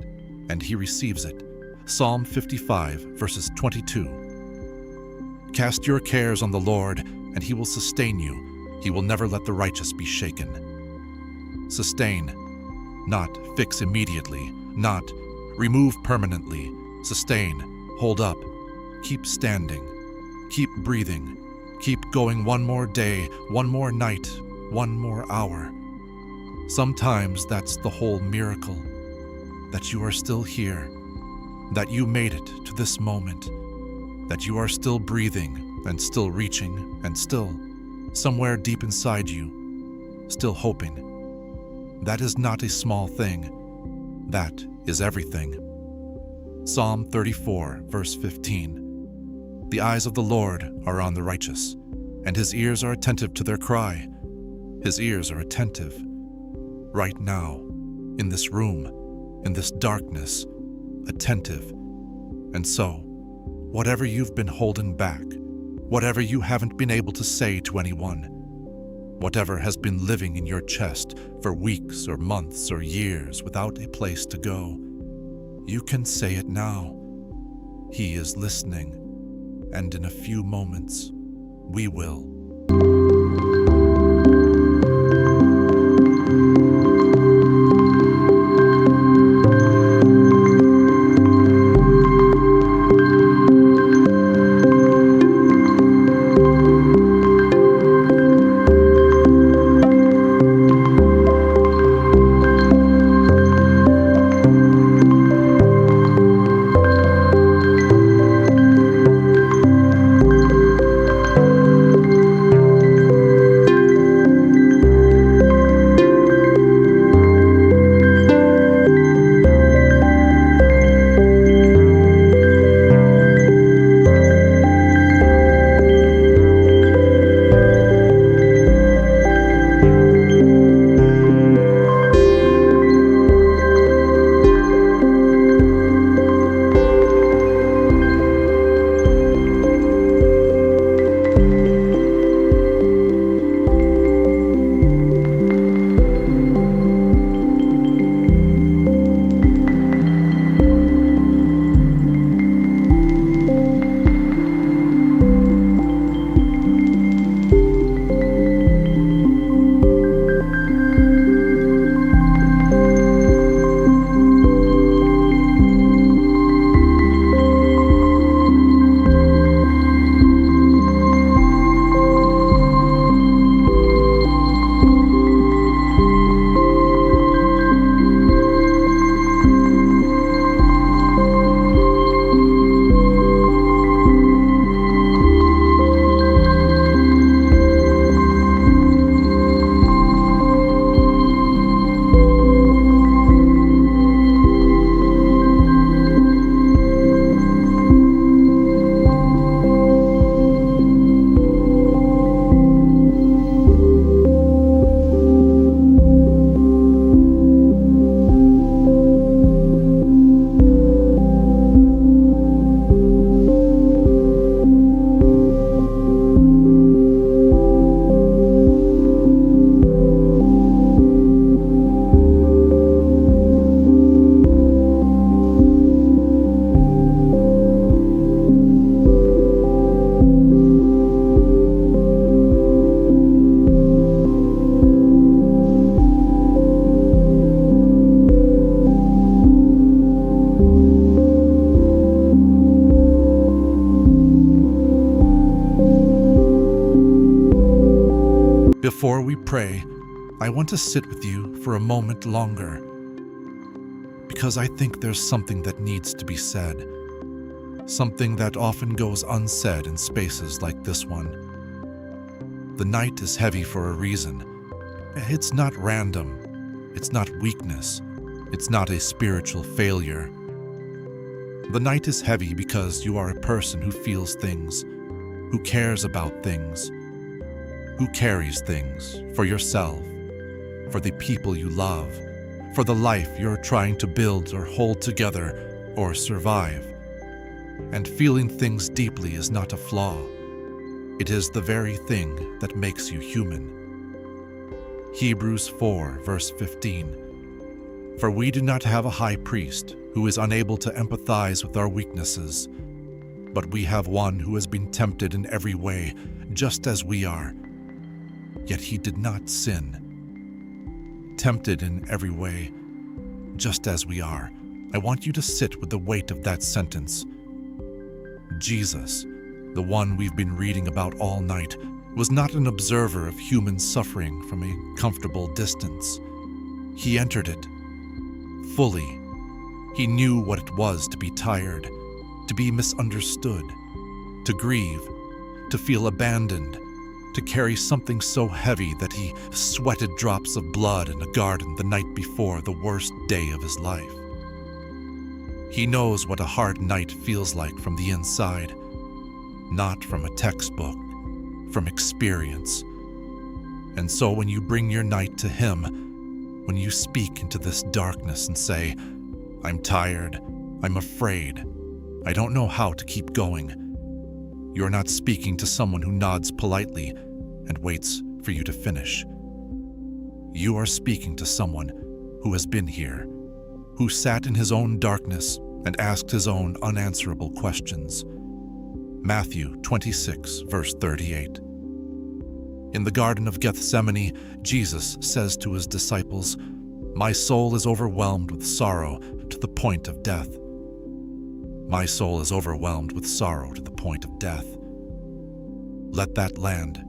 and he receives it. Psalm 55, verses 22. Cast your cares on the Lord, and he will sustain you. He will never let the righteous be shaken. Sustain, not fix immediately, not remove permanently. Sustain, hold up, keep standing, keep breathing, keep going one more day, one more night, one more hour. Sometimes that's the whole miracle, that you are still here, that you made it to this moment, that you are still breathing and still reaching and still, somewhere deep inside you, still hoping. That is not a small thing. That is everything. Psalm 34, verse 15. The eyes of the Lord are on the righteous, and his ears are attentive to their cry. His ears are attentive. Right now, in this room, in this darkness, attentive. And so, whatever you've been holding back, whatever you haven't been able to say to anyone, whatever has been living in your chest for weeks or months or years without a place to go, you can say it now. He is listening, and in a few moments, we will. Before we pray, I want to sit with you for a moment longer, because I think there's something that needs to be said, something that often goes unsaid in spaces like this one. The night is heavy for a reason. It's not random. It's not weakness. It's not a spiritual failure. The night is heavy because you are a person who feels things, who cares about things, who carries things for yourself, for the people you love, for the life you're trying to build or hold together or survive. And feeling things deeply is not a flaw. It is the very thing that makes you human. Hebrews 4, verse 15. For we do not have a high priest who is unable to empathize with our weaknesses, but we have one who has been tempted in every way, just as we are, yet he did not sin. Tempted in every way, just as we are, I want you to sit with the weight of that sentence. Jesus, the one we've been reading about all night, was not an observer of human suffering from a comfortable distance. He entered it fully. He knew what it was to be tired, to be misunderstood, to grieve, to feel abandoned, to carry something so heavy that he sweated drops of blood in a garden the night before the worst day of his life. He knows what a hard night feels like from the inside, not from a textbook, from experience. And so when you bring your night to him, when you speak into this darkness and say, "I'm tired, I'm afraid, I don't know how to keep going," you're not speaking to someone who nods politely and waits for you to finish. You are speaking to someone who has been here, who sat in his own darkness and asked his own unanswerable questions. Matthew 26, verse 38. In the Garden of Gethsemane, Jesus says to his disciples, "My soul is overwhelmed with sorrow to the point of death." My soul is overwhelmed with sorrow to the point of death. Let that land.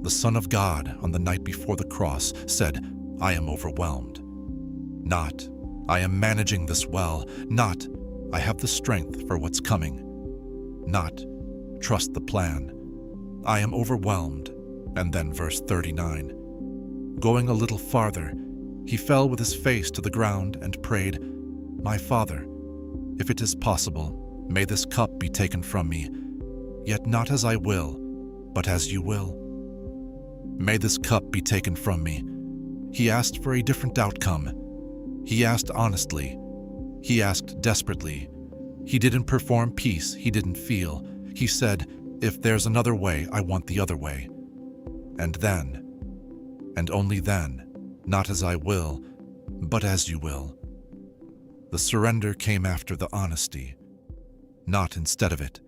The Son of God on the night before the cross said, "I am overwhelmed." Not, "I am managing this well." Not, "I have the strength for what's coming." Not, "Trust the plan." I am overwhelmed. And then verse 39. Going a little farther, he fell with his face to the ground and prayed, "My Father, if it is possible, may this cup be taken from me, yet not as I will, but as you will." May this cup be taken from me. He asked for a different outcome. He asked honestly. He asked desperately. He didn't perform peace he didn't feel. He said, "If there's another way, I want the other way." And then, and only then, not as I will, but as you will. The surrender came after the honesty, not instead of it.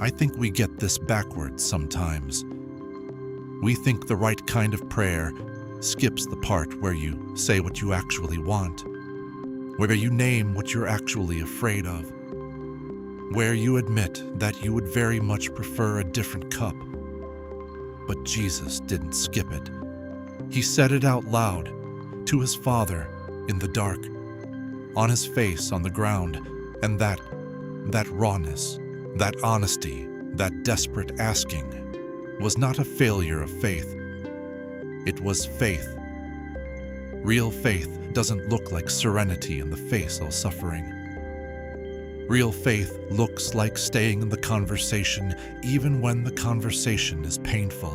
I think we get this backwards sometimes. We think the right kind of prayer skips the part where you say what you actually want, where you name what you're actually afraid of, where you admit that you would very much prefer a different cup. But Jesus didn't skip it. He said it out loud to his Father in the dark, on his face on the ground, and that rawness, that honesty, that desperate asking was not a failure of faith. It was faith. Real faith doesn't look like serenity in the face of suffering. Real faith looks like staying in the conversation even when the conversation is painful.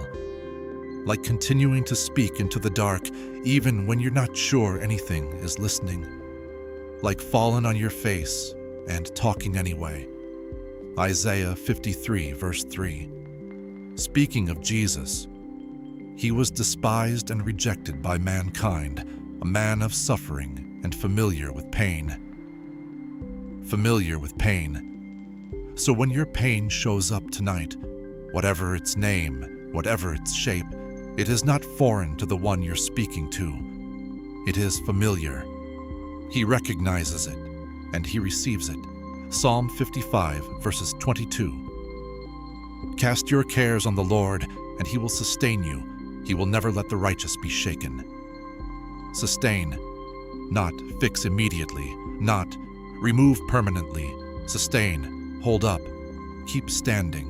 Like continuing to speak into the dark even when you're not sure anything is listening. Like falling on your face and talking anyway. Isaiah 53, verse 3. Speaking of Jesus, he was despised and rejected by mankind, a man of suffering and familiar with pain. Familiar with pain. So when your pain shows up tonight, whatever its name, whatever its shape, it is not foreign to the one you're speaking to. It is familiar. He recognizes it, and he receives it. Psalm 55, verses 22. Cast your cares on the Lord, and he will sustain you. He will never let the righteous be shaken. Sustain, not fix immediately, not remove permanently. Sustain, hold up, keep standing,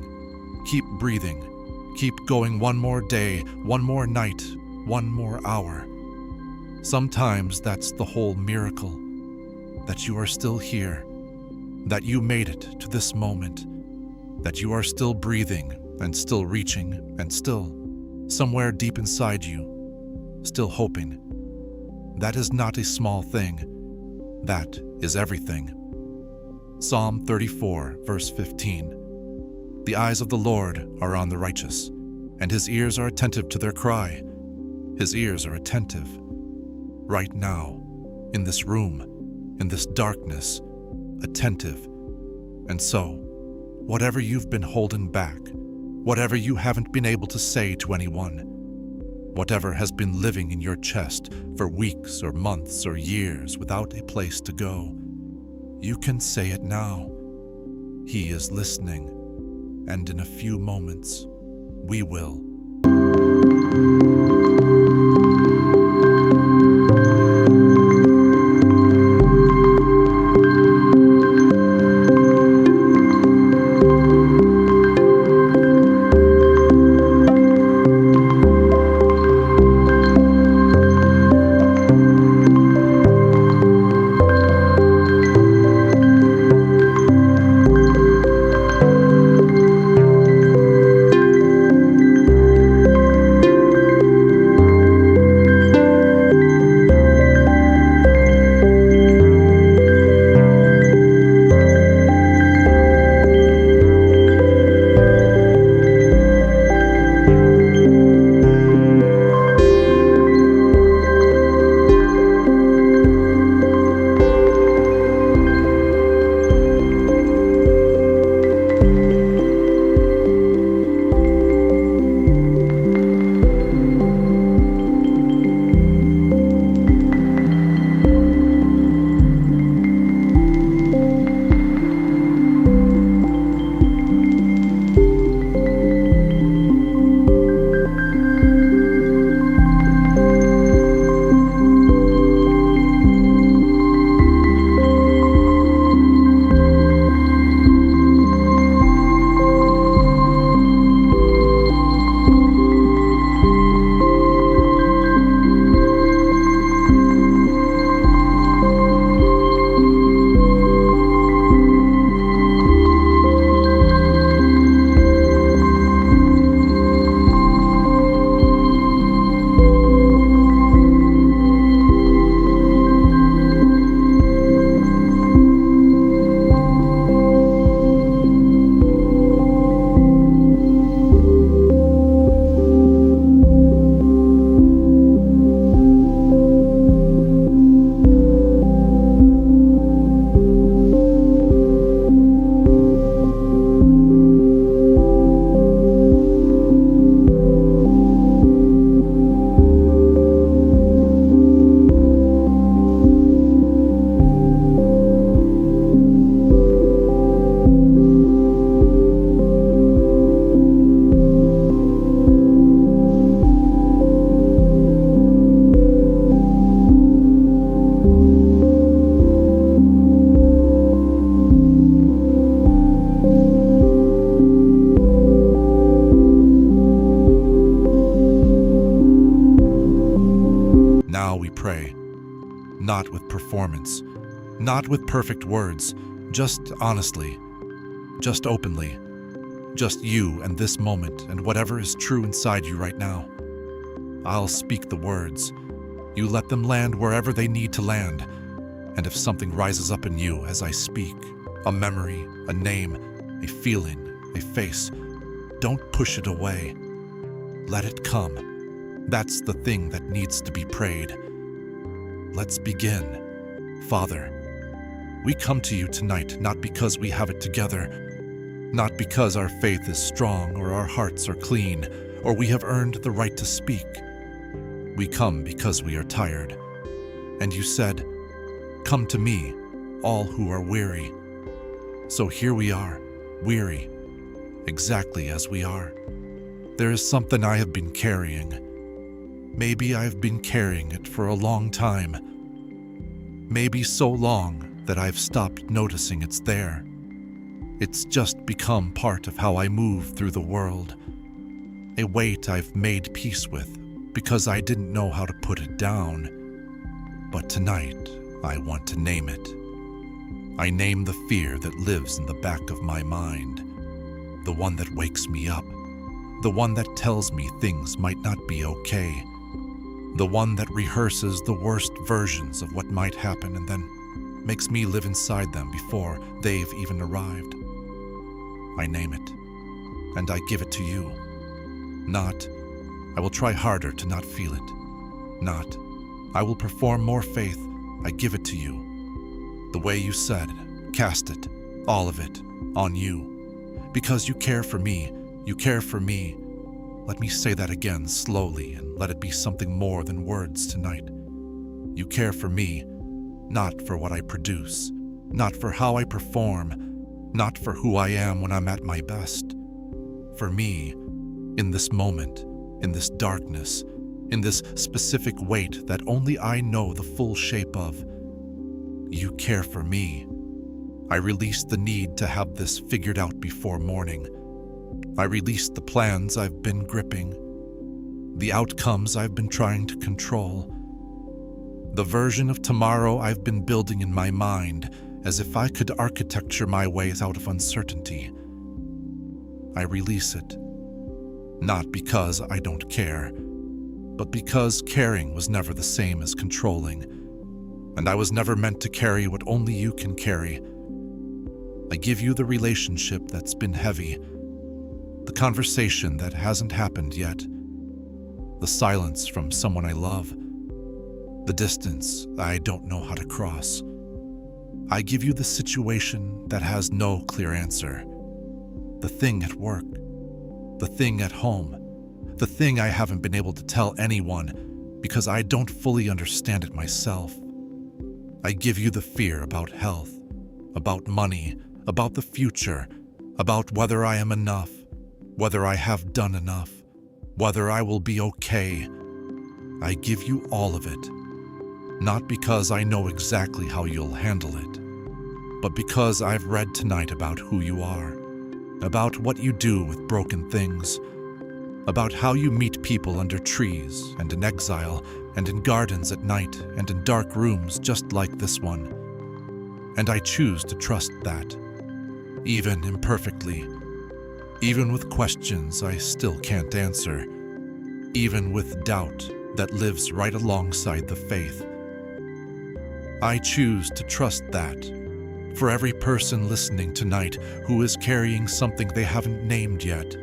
keep breathing, keep going one more day, one more night, one more hour. Sometimes that's the whole miracle, that you are still here, that you made it to this moment, that you are still breathing and still reaching and still, somewhere deep inside you, still hoping. That is not a small thing. That is everything. Psalm 34, verse 15. The eyes of the Lord are on the righteous, and his ears are attentive to their cry. His ears are attentive. Right now, in this room, in this darkness, attentive. And so, whatever you've been holding back, whatever you haven't been able to say to anyone, whatever has been living in your chest for weeks or months or years without a place to go, you can say it now. He is listening, and in a few moments, we will. Now we pray, not with performance, not with perfect words, just honestly, just openly, just you and this moment and whatever is true inside you right now. I'll speak the words. You let them land wherever they need to land. And if something rises up in you as I speak, a memory, a name, a feeling, a face, don't push it away. Let it come. That's the thing that needs to be prayed. Let's begin. Father, we come to you tonight not because we have it together, not because our faith is strong or our hearts are clean, or we have earned the right to speak. We come because we are tired. And you said, "Come to me, all who are weary." So here we are, weary, exactly as we are. There is something I have been carrying. Maybe I've been carrying it for a long time. Maybe so long that I've stopped noticing it's there. It's just become part of how I move through the world. A weight I've made peace with because I didn't know how to put it down. But tonight, I want to name it. I name the fear that lives in the back of my mind, the one that wakes me up, the one that tells me things might not be okay, the one that rehearses the worst versions of what might happen and then makes me live inside them before they've even arrived. I name it, and I give it to you. Not, I will try harder to not feel it. Not, I will perform more faith. I give it to you. The way you said, cast it, all of it, on you. Because you care for me, Let me say that again slowly, and let it be something more than words tonight. You care for me, not for what I produce, not for how I perform, not for who I am when I'm at my best. For me, in this moment, in this darkness, in this specific weight that only I know the full shape of. You care for me. I release the need to have this figured out before morning. I release the plans I've been gripping, the outcomes I've been trying to control, the version of tomorrow I've been building in my mind as if I could architecture my ways out of uncertainty. I release it, not because I don't care, but because caring was never the same as controlling, and I was never meant to carry what only you can carry. I give you the relationship that's been heavy, the conversation that hasn't happened yet, the silence from someone I love, the distance I don't know how to cross. I give you the situation that has no clear answer, the thing at work, the thing at home, the thing I haven't been able to tell anyone because I don't fully understand it myself. I give you the fear about health, about money, about the future, about whether I am enough, whether I have done enough, whether I will be okay. I give you all of it, not because I know exactly how you'll handle it, but because I've read tonight about who you are, about what you do with broken things, about how you meet people under trees and in exile and in gardens at night and in dark rooms just like this one. And I choose to trust that, even imperfectly, even with questions I still can't answer, even with doubt that lives right alongside the faith. I choose to trust that for every person listening tonight who is carrying something they haven't named yet,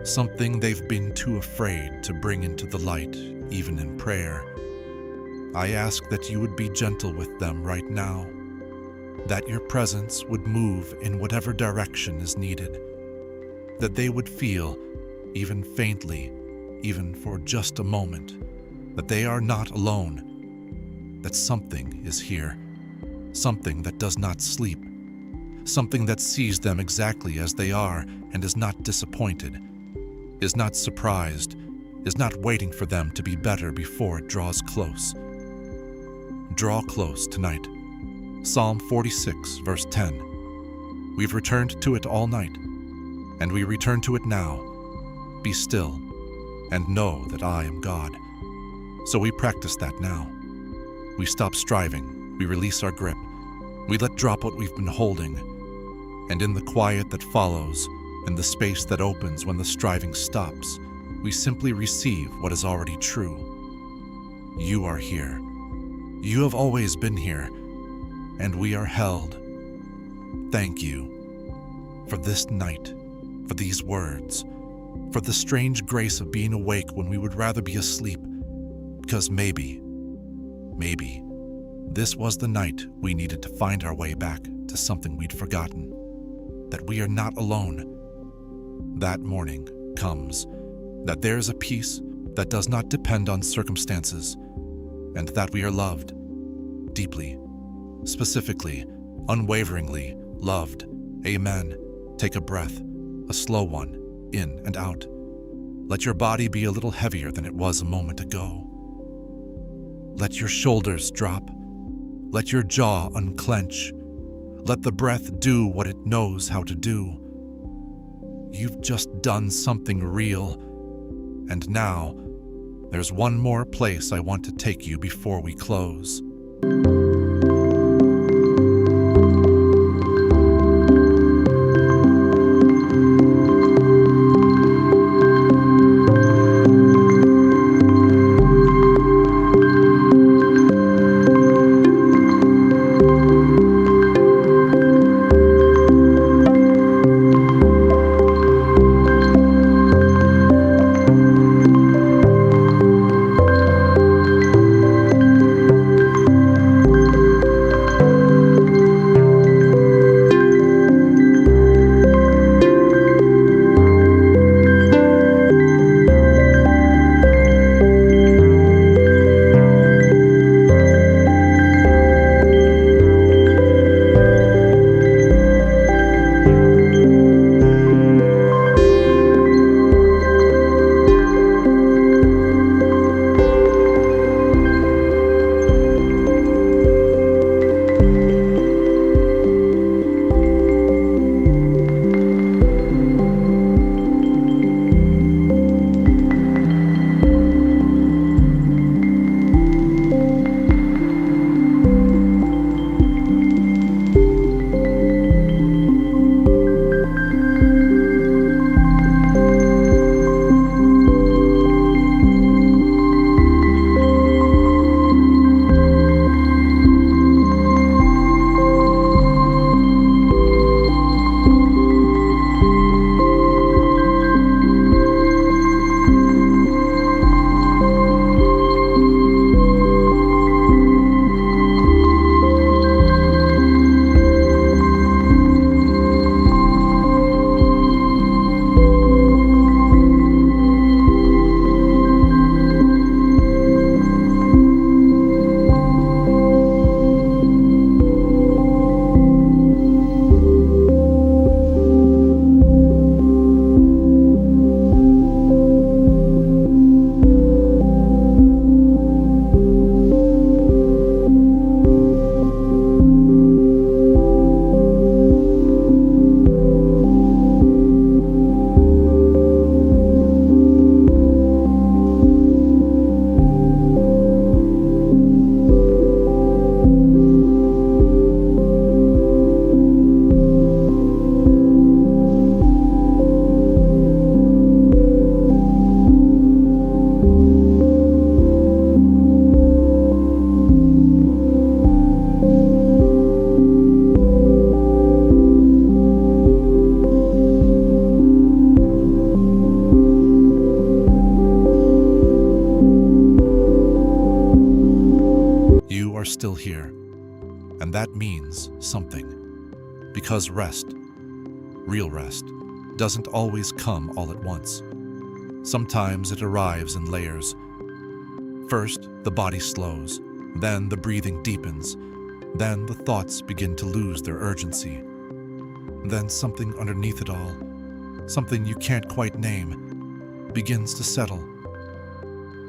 something they've been too afraid to bring into the light, even in prayer. I ask that you would be gentle with them right now, that your presence would move in whatever direction is needed, that they would feel, even faintly, even for just a moment, that they are not alone, that something is here, something that does not sleep, something that sees them exactly as they are and is not disappointed, is not surprised, is not waiting for them to be better before it draws close. Draw close tonight. Psalm 46, verse 10. We've returned to it all night, and we return to it now. Be still, and know that I am God. So we practice that now. We stop striving, we release our grip, we let drop what we've been holding, and in the quiet that follows, in the space that opens when the striving stops, we simply receive what is already true. You are here. You have always been here, and we are held. Thank you for this night, for these words, for the strange grace of being awake when we would rather be asleep, because maybe, this was the night we needed to find our way back to something we'd forgotten, that we are not alone. That morning comes, that there is a peace that does not depend on circumstances, and that we are loved, deeply, specifically, unwaveringly loved. Amen. Take a breath, a slow one, in and out. Let your body be a little heavier than it was a moment ago. Let your shoulders drop. Let your jaw unclench. Let the breath do what it knows how to do. You've just done something real, and now there's one more place I want to take you before we close. still here. And that means something. Because rest, real rest, doesn't always come all at once. Sometimes it arrives in layers. First, the body slows, then the breathing deepens, then the thoughts begin to lose their urgency. Then something underneath it all, something you can't quite name, begins to settle.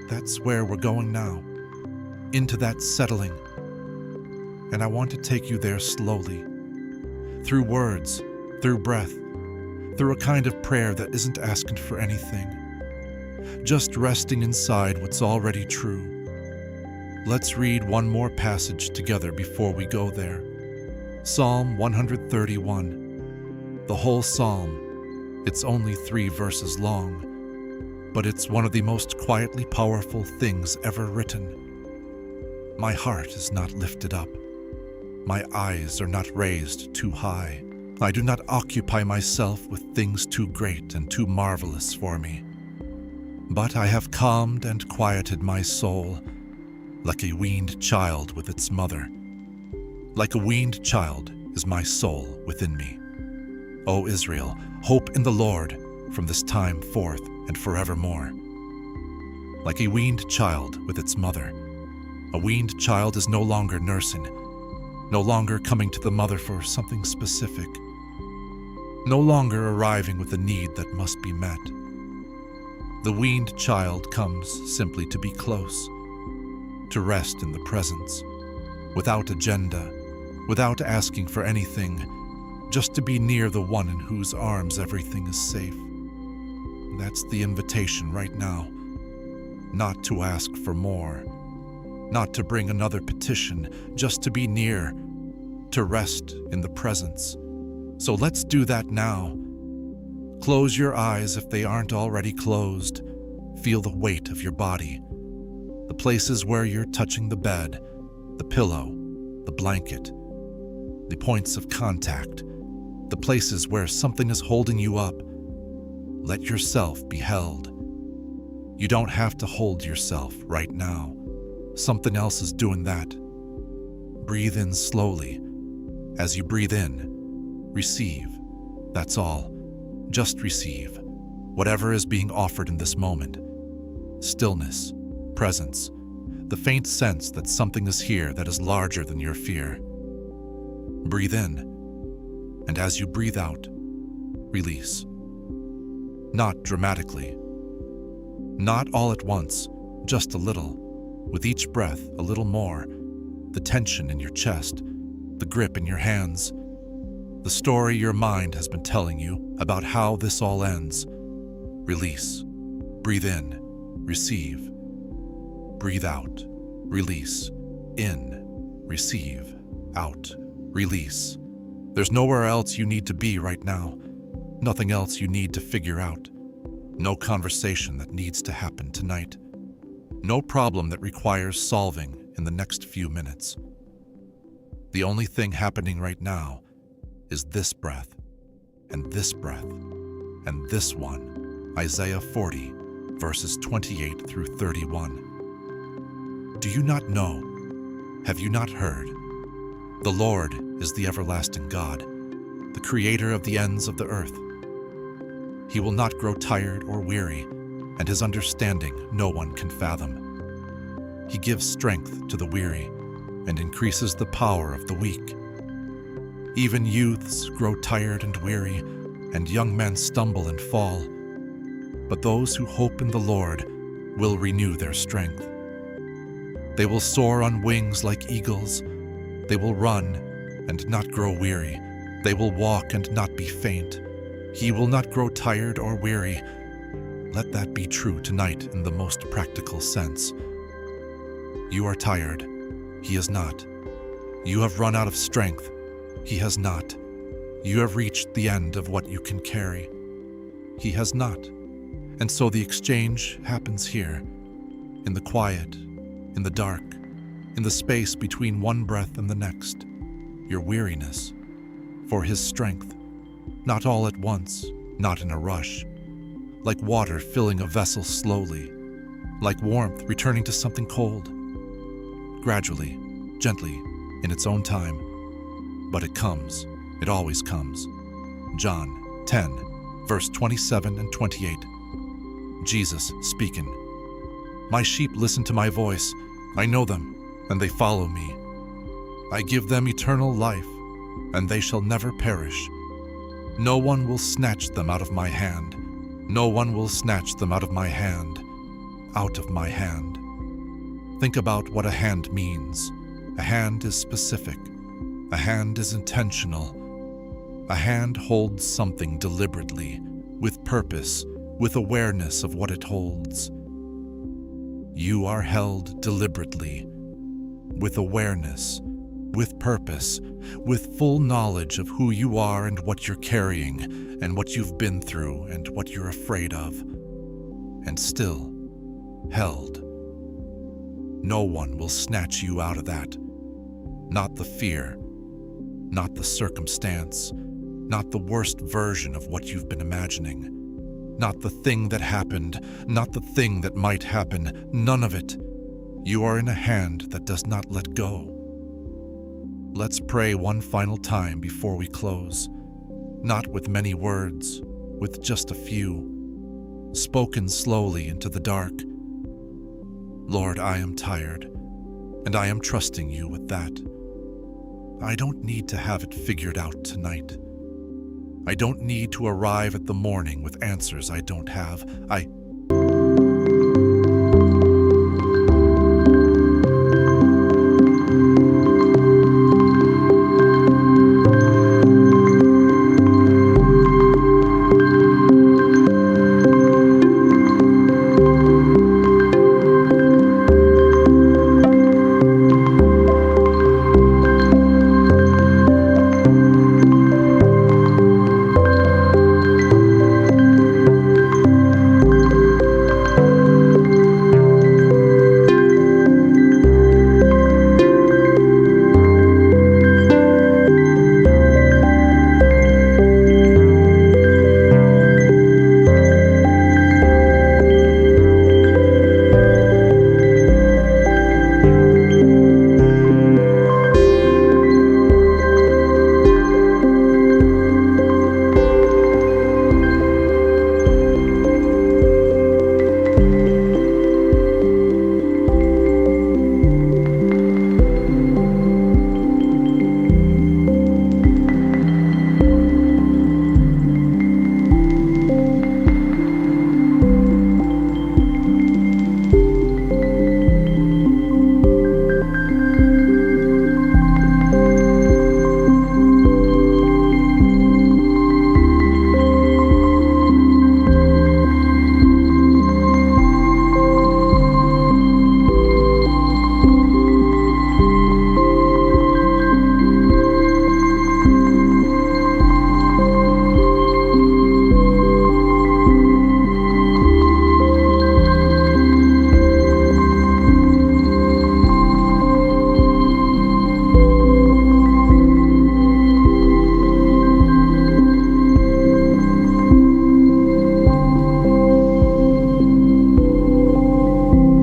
That's where we're going now, into that settling. And I want to take you there slowly, through words, through breath, through a kind of prayer that isn't asking for anything, just resting inside what's already true. Let's read one more passage together before we go there. Psalm 131. The whole psalm, it's only 3 verses long, but it's one of the most quietly powerful things ever written. My heart is not lifted up. My eyes are not raised too high. I do not occupy myself with things too great and too marvelous for me. But I have calmed and quieted my soul, like a weaned child with its mother. Like a weaned child is my soul within me. O Israel, hope in the Lord from this time forth and forevermore. Like a weaned child with its mother. A weaned child is no longer nursing, no longer coming to the mother for something specific, no longer arriving with a need that must be met. The weaned child comes simply to be close, to rest in the presence, without agenda, without asking for anything, just to be near the one in whose arms everything is safe. That's the invitation right now. Not to ask for more, not to bring another petition, just to be near, to rest in the presence. So let's do that now. Close your eyes if they aren't already closed. Feel the weight of your body, the places where you're touching the bed, the pillow, the blanket, the points of contact, the places where something is holding you up. Let yourself be held. You don't have to hold yourself right now. Something else is doing that. Breathe in slowly. As you breathe in, receive. That's all. Just receive. Whatever is being offered in this moment. Stillness, presence, the faint sense that something is here that is larger than your fear. Breathe in, and as you breathe out, release. Not dramatically. Not all at once, just a little. With each breath, a little more. The tension in your chest, the grip in your hands, the story your mind has been telling you about how this all ends. Release. Breathe in. Receive. Breathe out. Release. In. Receive. Out. Release. There's nowhere else you need to be right now. Nothing else you need to figure out. No conversation that needs to happen tonight. No problem that requires solving in the next few minutes. The only thing happening right now is this breath, and this breath, and this one. Isaiah 40, verses 28 through 31. Do you not know? Have you not heard? The Lord is the everlasting God, the creator of the ends of the earth. He will not grow tired or weary, and his understanding no one can fathom. He gives strength to the weary and increases the power of the weak. Even youths grow tired and weary, and young men stumble and fall. But those who hope in the Lord will renew their strength. They will soar on wings like eagles. They will run and not grow weary. They will walk and not be faint. He will not grow tired or weary. Let that be true tonight in the most practical sense. You are tired. He is not. You have run out of strength. He has not. You have reached the end of what you can carry. He has not. And so the exchange happens here, in the quiet, in the dark, in the space between one breath and the next. Your weariness, for his strength, not all at once, not in a rush, like water filling a vessel slowly, like warmth returning to something cold. Gradually, gently, in its own time. But it comes. It always comes. John 10, verse 27 and 28. Jesus speaking. My sheep listen to my voice. I know them, and they follow me. I give them eternal life, and they shall never perish. No one will snatch them out of my hand. No one will snatch them out of my hand. Out of my hand. Think about what a hand means. A hand is specific. A hand is intentional. A hand holds something deliberately, with purpose, with awareness of what it holds. You are held deliberately, with awareness, with purpose, with full knowledge of who you are and what you're carrying, and what you've been through and what you're afraid of, and still held. No one will snatch you out of that. Not the fear, not the circumstance, not the worst version of what you've been imagining. Not the thing that happened, not the thing that might happen, none of it. You are in a hand that does not let go. Let's pray one final time before we close. Not with many words, with just a few, spoken slowly into the dark. Lord, I am tired, and I am trusting you with that. I don't need to have it figured out tonight. I don't need to arrive at the morning with answers I don't have.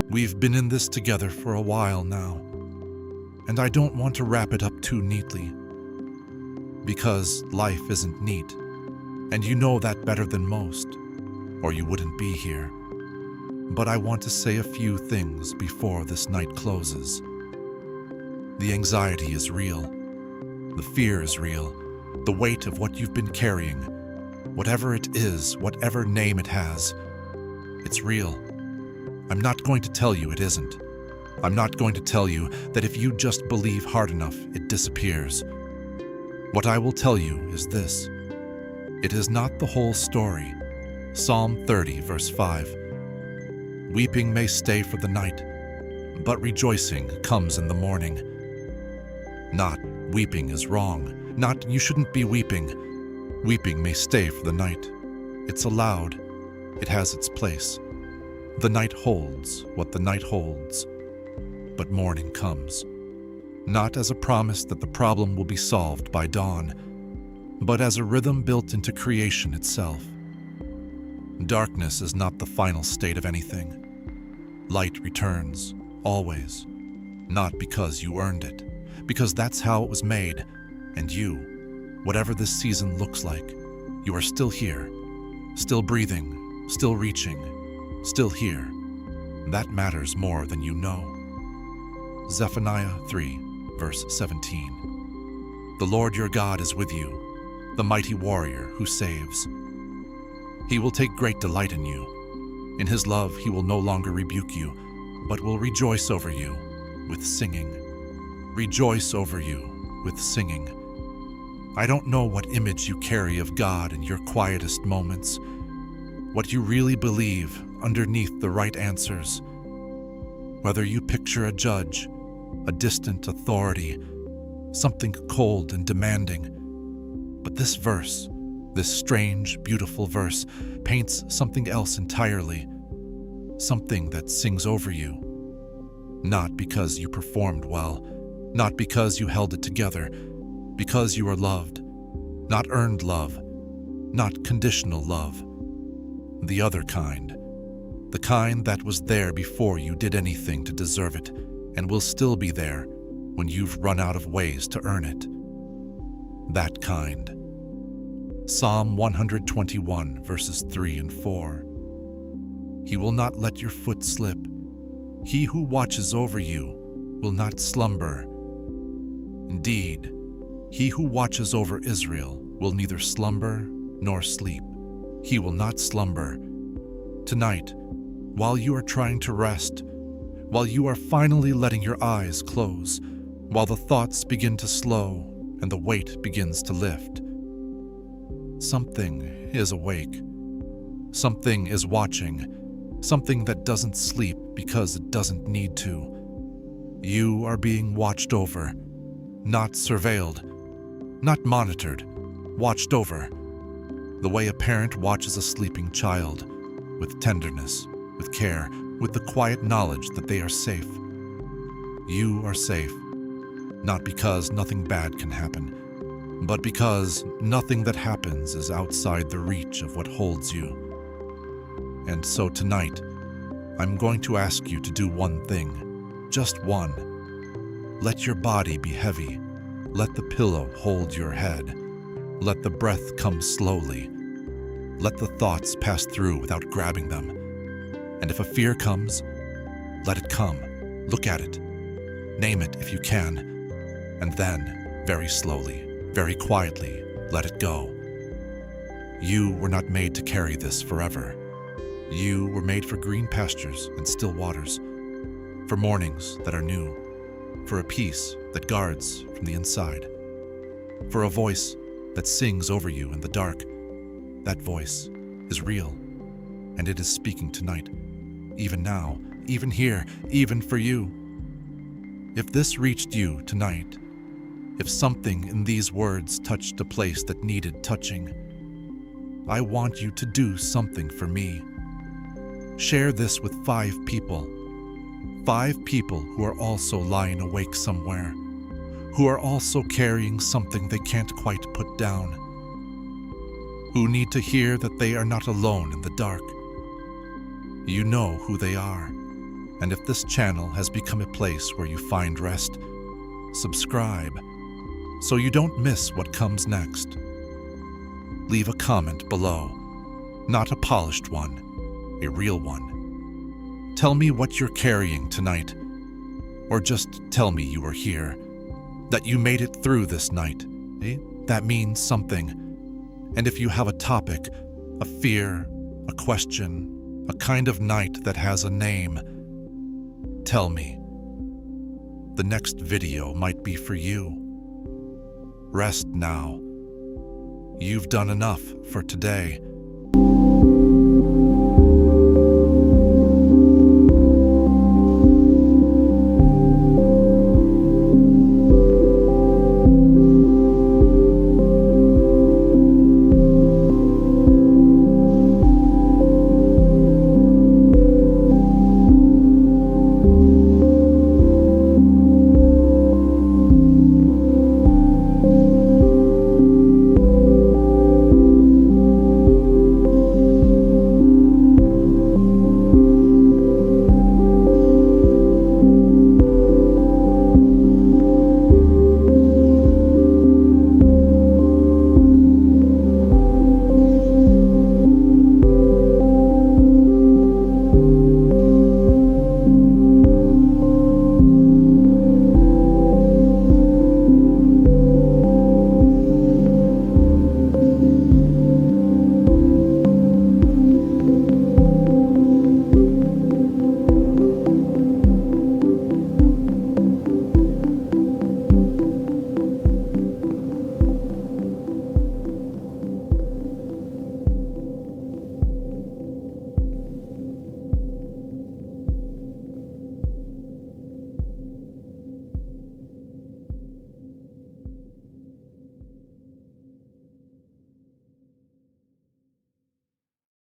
We've been in this together for a while now, and I don't want to wrap it up too neatly, because life isn't neat, and you know that better than most, or you wouldn't be here. But I want to say a few things before this night closes. The anxiety is real. The fear is real. The weight of what you've been carrying, whatever it is, whatever name it has, it's real. I'm not going to tell you it isn't. I'm not going to tell you that if you just believe hard enough, it disappears. What I will tell you is this. It is not the whole story. Psalm 30, verse 5. Weeping may stay for the night, but rejoicing comes in the morning. Not weeping is wrong. Not you shouldn't be weeping. Weeping may stay for the night. It's allowed. It has its place. The night holds what the night holds, but morning comes, not as a promise that the problem will be solved by dawn, but as a rhythm built into creation itself. Darkness is not the final state of anything. Light returns, always. not because you earned it, because that's how it was made, and you, whatever this season looks like, you are still here, still breathing, still reaching, still here. That matters more than you know. Zephaniah 3, verse 17. The Lord your God is with you, the mighty warrior who saves. He will take great delight in you. In his love he will no longer rebuke you, but will rejoice over you with singing. Rejoice over you with singing. I don't know what image you carry of God in your quietest moments, what you really believe underneath the right answers. Whether you picture a judge, a distant authority, something cold and demanding. But this verse, this strange, beautiful verse, paints something else entirely, something that sings over you. Not because you performed well, not because you held it together, because you are loved, not earned love, not conditional love. The other kind, the kind that was there before you did anything to deserve it, and will still be there when you've run out of ways to earn it. That kind. Psalm 121, verses 3 and 4. He will not let your foot slip. He who watches over you will not slumber. Indeed, he who watches over Israel will neither slumber nor sleep. He will not slumber. Tonight, while you are trying to rest, while you are finally letting your eyes close, while the thoughts begin to slow and the weight begins to lift, something is awake. Something is watching. Something that doesn't sleep because it doesn't need to. You are being watched over, not surveilled, not monitored, watched over. The way a parent watches a sleeping child, with tenderness, with care, with the quiet knowledge that they are safe. You are safe, not because nothing bad can happen, but because nothing that happens is outside the reach of what holds you. And so tonight, I'm going to ask you to do one thing, just one. Let your body be heavy. Let the pillow hold your head. Let the breath come slowly. Let the thoughts pass through without grabbing them. And if a fear comes, let it come. Look at it. Name it if you can. And then, very slowly, very quietly, let it go. You were not made to carry this forever. You were made for green pastures and still waters, for mornings that are new, for a peace that guards from the inside, for a voice that sings over you in the dark. That voice is real, and it is speaking tonight, even now, even here, even for you. If this reached you tonight, if something in these words touched a place that needed touching, I want you to do something for me. Share this with 5 people. 5 people who are also lying awake somewhere, who are also carrying something they can't quite put down, who need to hear that they are not alone in the dark. You know who they are, and if this channel has become a place where you find rest, subscribe so you don't miss what comes next. Leave a comment below, not a polished one, a real one. Tell me what you're carrying tonight, or just tell me you were here, that you made it through this night. That means something. And if you have a topic, a fear, a question, a kind of night that has a name, tell me. The next video might be for you. Rest now. You've done enough for today.